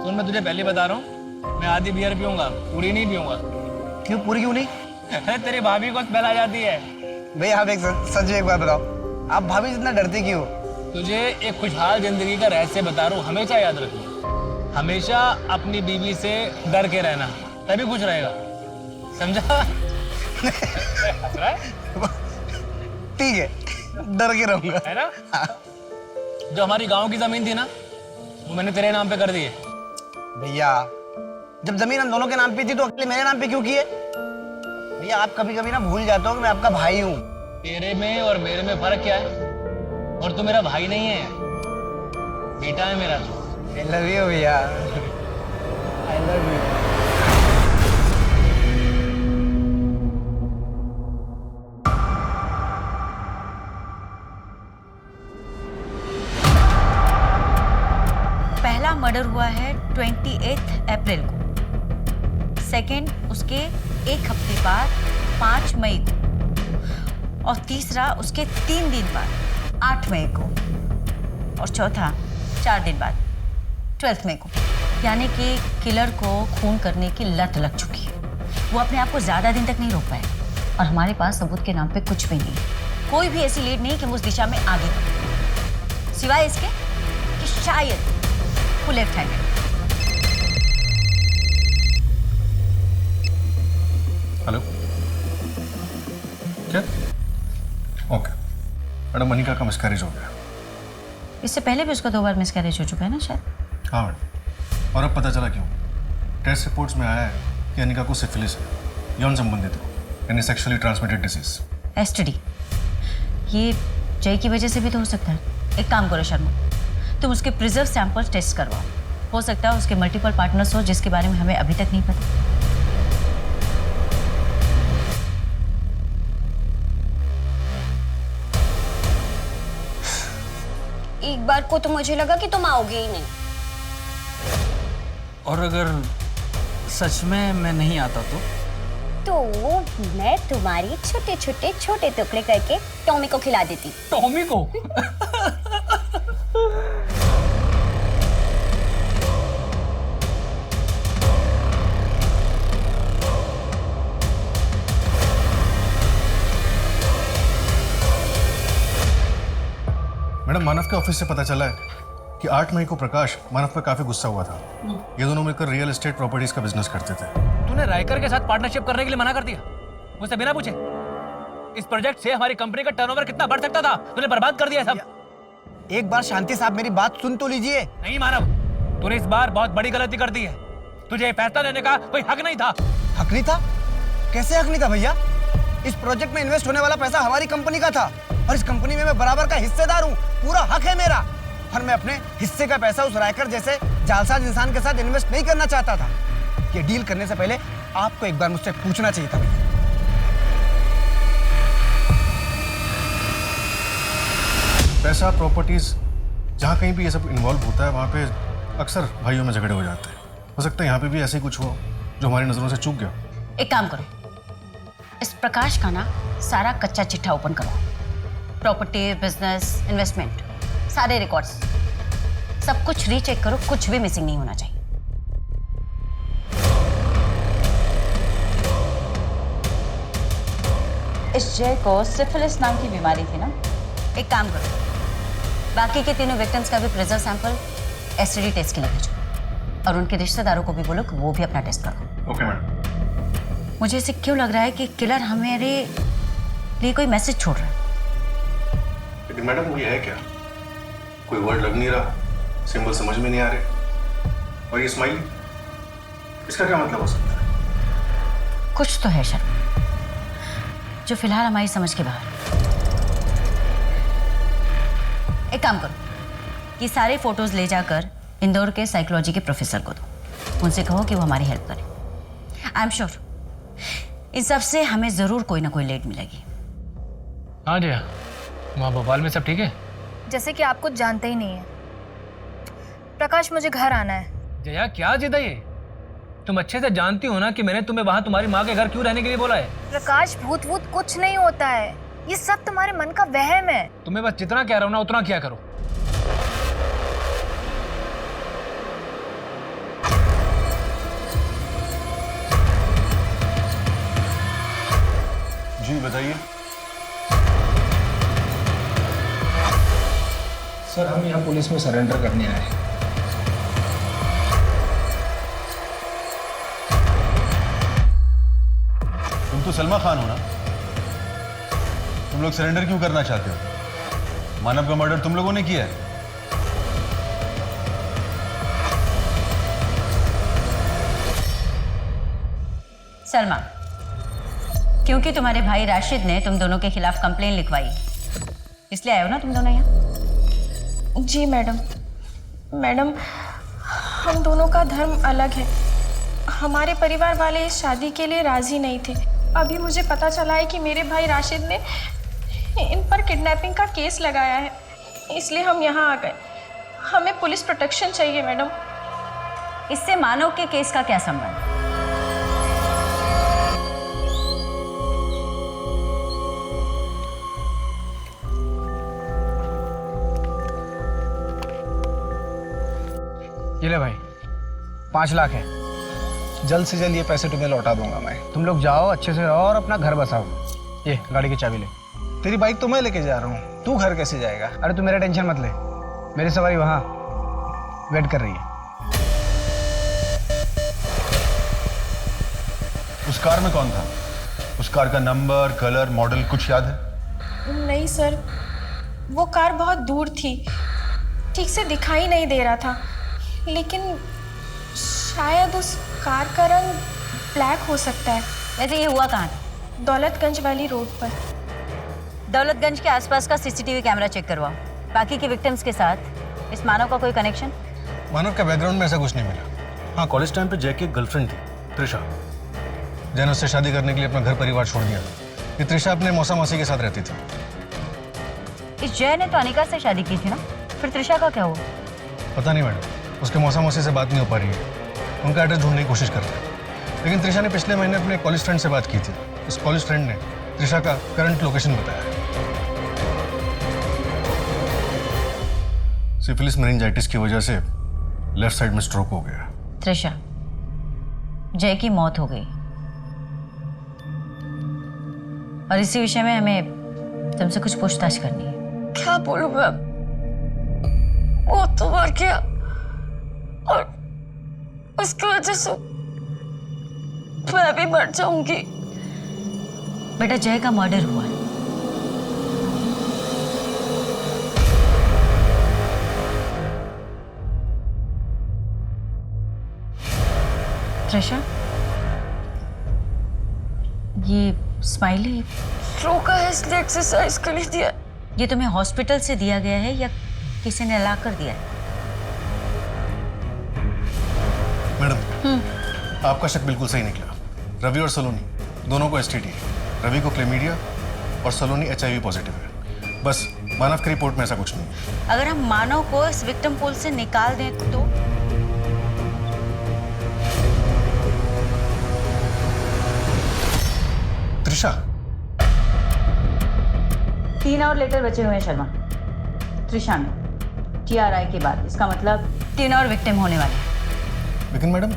सुन मैं तुझे पहले बता रहा हूँ, मैं आधी बियर पीऊंगा, पूरी नहीं पीऊंगा। क्यों पूरी क्यों नहीं? अरे तेरी भाभी को स्मेल आ जाती है। भैया आप एक सच एक बात बताओ, आप भाभी जितना डरते क्यों? तुझे एक खुशहाल जिंदगी का रहस्य बता रहा हूँ, हमेशा याद रखना। हमेशा अपनी बीवी से डर के रहना, तभी खुश रहेगा, समझा? ठीक है, डर के रहूंगा, है ना? जो हमारी गांव की जमीन थी ना, वो मैंने तेरे नाम पे कर दी है। भैया जब जमीन हम दोनों के नाम पे थी तो अकेले मेरे नाम पे क्यों की है? भैया आप कभी कभी ना भूल जाते हो कि मैं आपका भाई हूँ। तेरे में और मेरे में फर्क क्या है? और तू मेरा भाई नहीं है, बेटा है मेरा। I love you भैया, I love you। पहला मर्डर हुआ है 28 अप्रैल को, सेकंड उसके एक हफ्ते बाद 5 मई को, और तीसरा उसके 3 दिन बाद 8 मई को, और चौथा 4 दिन बाद 12 मई को। यानी कि किलर को खून करने की लत लग चुकी है। वो अपने आप को ज्यादा दिन तक नहीं रोक पाए और हमारे पास सबूत के नाम पे कुछ भी नहीं, कोई भी ऐसी लीड नहीं कि हम उस दिशा में आगे बढ़े, सिवाय इसके कि शायद वो लेफ्ट हैंडेड। हेलो, क्या? ओके मैडम, मनिका का मिसकैरेज हो गया। इससे पहले भी उसका 2 बार मिसकैरेज हो चुका है ना शायद? हाँ मैडम, और अब पता चला क्यों। टेस्ट रिपोर्ट्स में आया है कि अनिका को सिफिलिस है, यौन संबंधित है, यानी सेक्सुअली ट्रांसमिटेड डिजीज। एसटीडी। ये जय की वजह से भी तो हो सकता है। एक काम करो शर्मा, तुम उसके प्रिजर्व सैंपल्स टेस्ट करवाओ, हो सकता है उसके मल्टीपल पार्टनर्स हो जिसके बारे में हमें अभी तक नहीं पता। एक बार को तो मुझे लगा कि तुम आओगे ही नहीं। और अगर सच में मैं नहीं आता तो मैं तुम्हारी छोटे टुकड़े करके टॉमी को खिला देती। टॉमी को? मैडम मैडम, मानव के ऑफिस से पता चला है कि 8 मई को प्रकाश मानव पर काफी गुस्सा हुआ था। ये दोनों मिलकर रियल एस्टेट प्रॉपर्टीज का बिजनेस करते थे। तूने रायकर के साथ पार्टनरशिप करने के लिए मना कर दिया मुझसे बिना पूछे। इस प्रोजेक्ट से हमारी कंपनी का टर्नओवर कितना बढ़ सकता था, तूने बर्बाद कर दिया सब। एक बार शांति साहब मेरी बात सुन तो लीजिए। नहीं मानव, तूने इस बार बहुत बड़ी गलती कर दी है। तुझे फैसला लेने का कोई हक नहीं था। हक नहीं था? कैसे हक नहीं था भैया? इस प्रोजेक्ट में इन्वेस्ट होने वाला पैसा हमारी कंपनी का था और इस कंपनी में मैं बराबर का हिस्सेदार हूँ। पूरा हक है मेरा और मैं अपने हिस्से का पैसा उस रायकर जैसे जालसाज इंसान के साथ इन्वेस्ट नहीं करना चाहता था। ये डील करने से पहले आपको एक बार मुझसे पूछना चाहिए था भैया। पैसा, प्रॉपर्टीज, जहाँ कहीं भी ये सब इन्वॉल्व होता है वहाँ पे अक्सर भाइयों में झगड़े हो जाते हैं। हो सकता है यहाँ पे भी ऐसे ही कुछ हो जो हमारी नजरों से चूक गया। एक काम करो, इस प्रकाश का ना सारा कच्चा चिट्ठा ओपन करो। प्रॉपर्टी, बिजनेस, इन्वेस्टमेंट, सारे रिकॉर्ड्स, सब कुछ रीचेक करो, कुछ भी मिसिंग नहीं होना चाहिए। इस जय को सिफिलिस नाम की बीमारी थी ना? एक काम करो, बाकी के तीनों विक्टिम्स का भी प्रेजर सैंपल एसटीडी टेस्ट के लिए भेजो और उनके रिश्तेदारों को भी बोलो कि वो भी अपना टेस्ट करो। Okay madam. मुझे ऐसे क्यों लग रहा है कि किलर हमारे लिए कोई मैसेज छोड़ रहा है। लेकिन मैडम वो ये है क्या? कोई वर्ड लग नहीं रहा, सिंबल समझ में नहीं आ रहे और ये स्माइल, इसका क्या मतलब हो सकता है? कुछ तो है शर्मा जो फिलहाल हमारी समझ के बाहर। एक काम करो, ये सारे फोटोज ले जाकर इंदौर के साइकोलॉजी के प्रोफेसर को दो। उनसे कहो कि वो हमारी हेल्प करें। आई एम श्योर इन सब से हमें जरूर कोई ना कोई लीड मिलेगी। हाँ जया, वहाँ भोपाल में सब ठीक है? जैसे कि आप कुछ जानते ही नहीं है। प्रकाश, मुझे घर आना है। जया क्या जिद है ये? तुम अच्छे से जानती हो ना कि मैंने तुम्हें वहाँ तुम्हारी माँ के घर क्यों रहने के लिए बोला है। प्रकाश, भूत वूत कुछ नहीं होता है, ये सब तुम्हारे मन का वहम है। तुम्हें बस जितना कह रहा हूँ ना उतना किया करो। जी बताइए। सर हम यहाँ पुलिस में सरेंडर करने आए हैं। तुम तो सलमा खान हो ना? तुम लोग सरेंडर क्यों करना चाहते हो? मानव का मर्डर तुम लोगों ने किया है। सलमा, क्योंकि तुम्हारे भाई राशिद ने तुम दोनों के खिलाफ कंप्लेन लिखवाई, इसलिए आए हो ना तुम दोनों यहाँ? जी मैडम। मैडम, हम दोनों का धर्म अलग है। हमारे परिवार वाले इस शादी के लिए राजी नहीं थे। अभी मुझे पता चला है कि मेरे भाई राशिद ने इन पर किडनैपिंग का केस लगाया है, इसलिए हम यहाँ आ गए। हमें पुलिस प्रोटेक्शन चाहिए मैडम। इससे मानव के केस का क्या संबंध? ये ले भाई, 5 लाख है। जल्द से जल्द ये पैसे तुम्हें लौटा दूंगा मैं। तुम लोग जाओ, अच्छे से रहो और अपना घर बसाओ। ये गाड़ी की चाबी ले। तेरी बाइक तो मैं लेके जा रहा हूँ, तू घर कैसे जाएगा? अरे तू मेरा टेंशन मत ले, मेरी सवारी वहाँ वेट कर रही है। उस कार में कौन था? उस कार का नंबर, कलर, मॉडल कुछ याद है? नहीं सर, वो कार बहुत दूर थी, ठीक से दिखाई नहीं दे रहा था, लेकिन शायद उस कार का रंग ब्लैक हो सकता है। वैसे ये हुआ कहाँ था? दौलतगंज वाली रोड पर। दौलतगंज के आसपास का सीसीटीवी कैमरा चेक करवाओ। बाकी के विक्टिम्स के साथ इस मानव का कोई कनेक्शन? मानव का बैकग्राउंड में ऐसा कुछ नहीं मिला। हाँ, कॉलेज टाइम पे जय की एक गर्लफ्रेंड थी, त्रिशा। जय ने उससे शादी करने के लिए अपना घर परिवार छोड़ दिया। ये त्रिशा अपने मौसा मासी के साथ रहती थी। इस जय ने तो अनिका से शादी की थी ना, फिर त्रिशा का क्या हुआ? पता नहीं मैडम, उसके मौसा मासी से बात नहीं हो पा रही है। उनका एड्रेस ढूंढने की कोशिश कर रहे हैं, लेकिन त्रिशा ने पिछले महीने अपने कॉलेज फ्रेंड से बात की थी। इस कॉलेज फ्रेंड ने त्रिशा का करंट लोकेशन बताया है। सिफिलिस मेनिंजाइटिस की वजह से लेफ्ट साइड में स्ट्रोक हो गया। त्रिशा, जय की मौत हो गई और इसी विषय में हमें तुमसे कुछ पूछताछ करनी है। क्या बोलूं मैं? तो मार किया और उसकी वजह से मैं भी मर जाऊंगी। बेटा जय का मर्डर हुआ है। त्रिशा, ये स्माइली रोका है इसलिए एक्सरसाइज के लिए दिया। ये तुम्हें हॉस्पिटल से दिया गया है या किसी ने ला कर दिया है? मैडम, आपका शक बिल्कुल सही निकला। रवि और सलोनी दोनों को एसटीडी है। रवि को क्लेमीडिया और सलोनी HIV पॉजिटिव है। बस मानव की रिपोर्ट में ऐसा कुछ नहीं है। अगर हम मानव को इस विक्टिम पूल से निकाल दें तो? त्रिशा, 3 और लेटर बचे हुए हैं शर्मा, त्रिशा में TRI के बाद। इसका मतलब 3 और विक्टिम होने वाले हैं। लेकिन मैडम,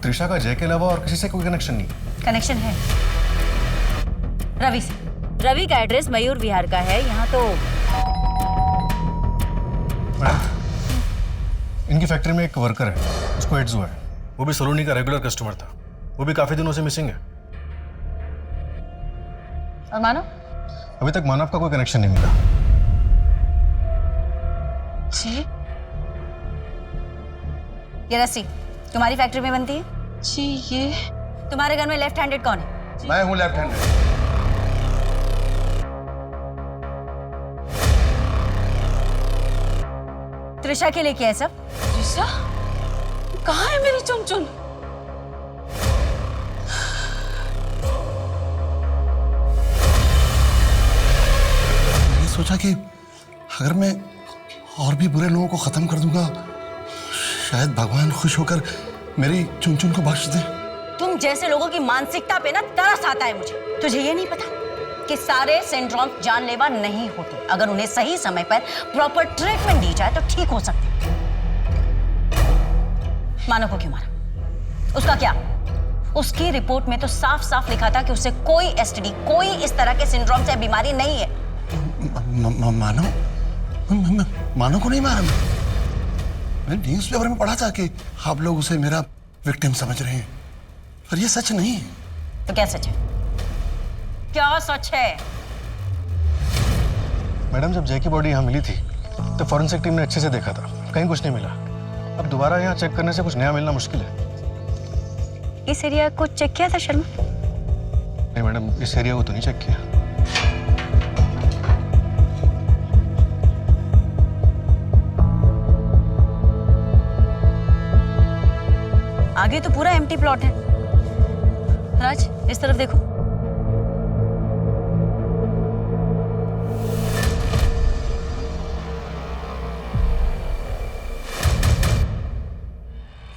त्रिशा का जय के अलावा और किसी से कोई कनेक्शन नहीं। कनेक्शन है रवि से। रवि का एड्रेस मयूर विहार का है। यहाँ तो मैडम, इनकी फैक्ट्री में एक वर्कर है, उसको एड्स हुआ है। वो भी सलोनी का रेगुलर कस्टमर था। वो भी काफी दिनों से मिसिंग है। और मानव? अभी तक मानव का कोई कनेक्शन नहीं मिला। जी, ये रस्सी तुम्हारी फैक्ट्री में बनती है? जी। ये तुम्हारे घर में लेफ्ट हैंडेड कौन है? मैं हूँ लेफ्ट हैंडेड। त्रिशा के लिए क्या है सब? त्रिशा कहाँ है मेरी चुनचुन? मैंने सोचा कि अगर मैं और भी बुरे लोगों को खत्म कर दूंगा, शायद भगवान खुश होकर मेरी चुनचुन को बख्श दे। तुम जैसे लोगों की मानसिकता पे ना तरस आता है मुझे। तुझे ये नहीं पता कि सारे सिंड्रोम जानलेवा नहीं होते। अगर उन्हें सही समय पर प्रॉपर ट्रीटमेंट दी जाए तो ठीक हो सकते। मानव को क्यों मारा? उसका क्या? उसकी रिपोर्ट में तो साफ साफ लिखा था कि उसे कोई STD, कोई इस तरह के सिंड्रोम से बीमारी नहीं है। मानो को नहीं मारा। मैं न्यूज़ पेपर में पढ़ा था कि आप लोग उसे मेरा विक्टिम समझ रहे हैं, पर ये सच नहीं है। तो क्या सच है? क्या सच है? मैडम, जब जय की बॉडी यहाँ मिली थी तो फॉरेंसिक टीम ने अच्छे से देखा था, कहीं कुछ नहीं मिला। अब दोबारा यहाँ चेक करने से कुछ नया मिलना मुश्किल है। इस एरिया को चेक किया था शर्मा? नहीं मैडम, इस एरिया को तो नहीं चेक किया। आगे तो पूरा एम्प्टी प्लॉट है। राज, इस तरफ देखो।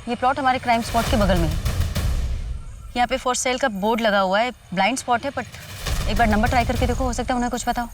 ये प्लॉट हमारे क्राइम स्पॉट के बगल में है। यहाँ पे फॉर सेल का बोर्ड लगा हुआ है। ब्लाइंड स्पॉट है, बट एक बार नंबर ट्राई करके देखो, हो सकता है उन्हें कुछ पता हो।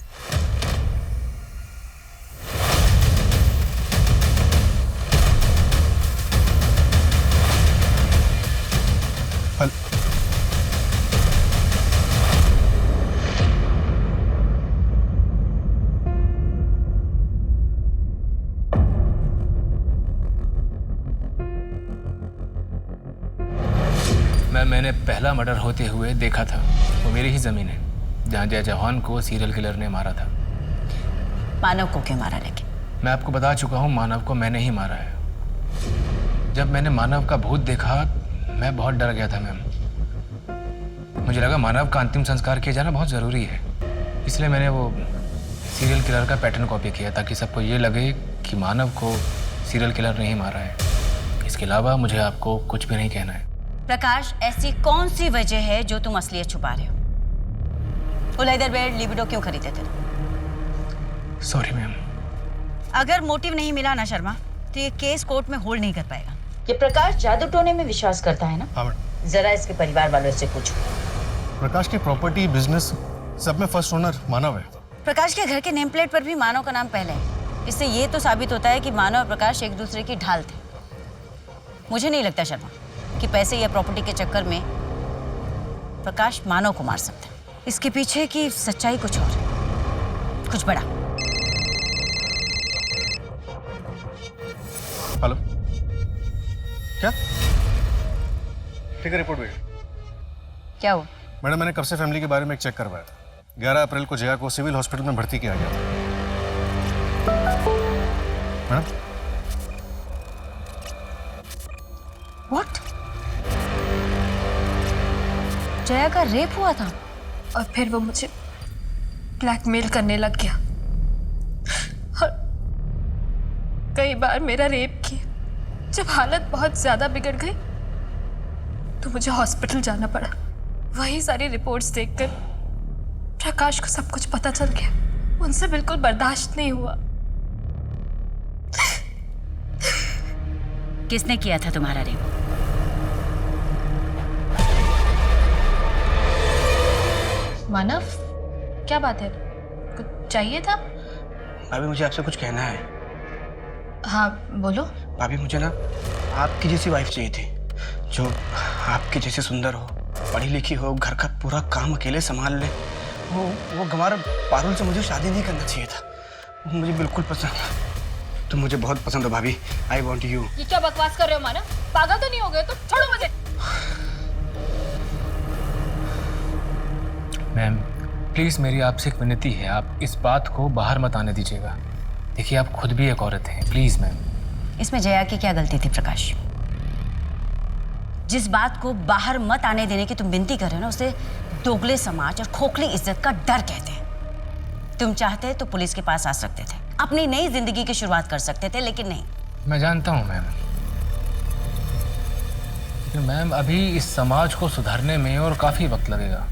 मैंने पहला मर्डर होते हुए देखा था। वो मेरी ही जमीन है जहाँ जय जवान को सीरियल किलर ने मारा था। मानव को क्यों मारा? लेकिन मैं आपको बता चुका हूँ, मानव को मैंने ही मारा है। जब मैंने मानव का भूत देखा मैं बहुत डर गया था मैम। मुझे लगा मानव का अंतिम संस्कार किया जाना बहुत ज़रूरी है, इसलिए मैंने वो सीरियल किलर का पैटर्न कॉपी किया ताकि सबको ये लगे कि मानव को सीरियल किलर ने ही मारा है। इसके अलावा मुझे आपको कुछ भी नहीं कहना है। प्रकाश, ऐसी कौन सी वजह है जो तुम असलियत छुपा रहे हो? उलैदर बेड लिबिडो क्यों खरीदे थे? Sorry ma'am. अगर मोटिव नहीं मिला ना शर्मा, तो ये केस कोर्ट में होल्ड नहीं कर पाएगा। ये प्रकाश जादू टोने में विश्वास करता है ना? हाँ मैडम। जरा इसके परिवार वालों से पूछो। प्रकाश की प्रॉपर्टी, बिजनेस सब में फर्स्ट ओनर मानव है। प्रकाश के घर के नेम प्लेट पर भी मानव का नाम पहले है। इससे ये तो साबित होता है कि मानव और प्रकाश एक दूसरे की ढाल थे। मुझे नहीं लगता शर्मा कि पैसे या प्रॉपर्टी के चक्कर में प्रकाश मानव को मार सकता है। इसके पीछे की सच्चाई कुछ और है, कुछ बड़ा। क्या? ठीक है, रिपोर्ट भेजो। क्या हुआ? मैडम, मैंने कब से फैमिली के बारे में एक चेक करवाया था। 11 अप्रैल को जया को सिविल हॉस्पिटल में भर्ती किया गया। Madam, what? जया का रेप हुआ था और फिर वो मुझे ब्लैकमेल करने लग गया और कई बार मेरा रेप किया। जब हालत बहुत ज्यादा बिगड़ गई तो मुझे हॉस्पिटल जाना पड़ा। वही सारी रिपोर्ट्स देखकर प्रकाश को सब कुछ पता चल गया। उनसे बिल्कुल बर्दाश्त नहीं हुआ। किसने किया था तुम्हारा रेप? मानव, क्या बात है? कुछ चाहिए था? भाभी, मुझे आपसे कुछ कहना है। हाँ बोलो। भाभी, मुझे ना आपकी जैसी वाइफ चाहिए थी, जो आपकी जैसे सुंदर हो, पढ़ी लिखी हो, घर का पूरा काम अकेले संभाल ले। वो गंवार पारुल से मुझे शादी नहीं करना चाहिए था। वो मुझे बिल्कुल पसंद है। तुम मुझे बहुत पसंद हो भाभी। I want you. ये क्या बकवास कर रहे हो मानव? पागल तो नहीं हो गए? तो छोड़ो मुझे। मैम, प्लीज़ मेरी आपसे एक विनती है, आप इस बात को बाहर मत आने दीजिएगा। देखिए, आप खुद भी एक औरत हैं, प्लीज़ मैम। इसमें जया की क्या गलती थी प्रकाश? जिस बात को बाहर मत आने देने की तुम विनती कर रहे हो ना, उसे दोगले समाज और खोखली इज्जत का डर कहते हैं। तुम चाहते तो पुलिस के पास आ सकते थे, अपनी नई जिंदगी की शुरुआत कर सकते थे, लेकिन नहीं। मैं जानता हूँ मैम, लेकिन मैम अभी इस समाज को सुधारने में और काफ़ी वक्त लगेगा।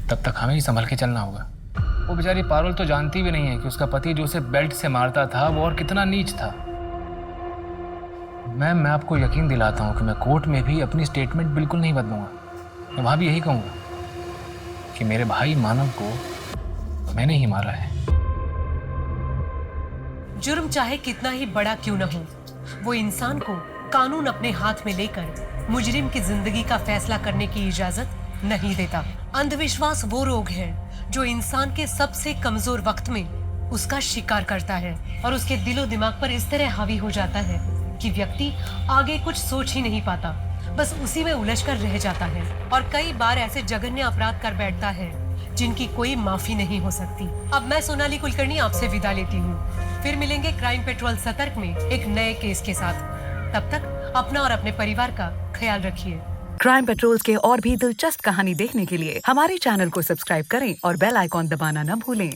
तब तक हमें ही संभल के चलना होगा। वो बेचारी पारुल तो जानती भी नहीं है कि उसका पति जो उसे बेल्ट से मारता था वो और कितना नीच था। मैम, मैं आपको यकीन दिलाता हूँ कि मैं कोर्ट में भी अपनी स्टेटमेंट बिल्कुल नहीं बदलूंगा। मैं वहाँ भी यही कहूँगा कि मेरे भाई मानव को मैंने ही मारा है। जुर्म चाहे कितना ही बड़ा क्यों न हो, वो इंसान को कानून अपने हाथ में लेकर मुजरिम की जिंदगी का फैसला करने की इजाजत नहीं देता। अंधविश्वास वो रोग है जो इंसान के सबसे कमजोर वक्त में उसका शिकार करता है और उसके दिलो दिमाग पर इस तरह हावी हो जाता है कि व्यक्ति आगे कुछ सोच ही नहीं पाता, बस उसी में उलझकर रह जाता है और कई बार ऐसे जघन्य अपराध कर बैठता है जिनकी कोई माफी नहीं हो सकती। अब मैं सोनाली कुलकर्णी आपसे विदा लेती हूँ। फिर मिलेंगे क्राइम पेट्रोल सतर्क में एक नए केस के साथ। तब तक अपना और अपने परिवार का ख्याल रखिए। क्राइम पेट्रोल के और भी दिलचस्प कहानी देखने के लिए हमारे चैनल को सब्सक्राइब करें और बेल आइकॉन दबाना न भूलें।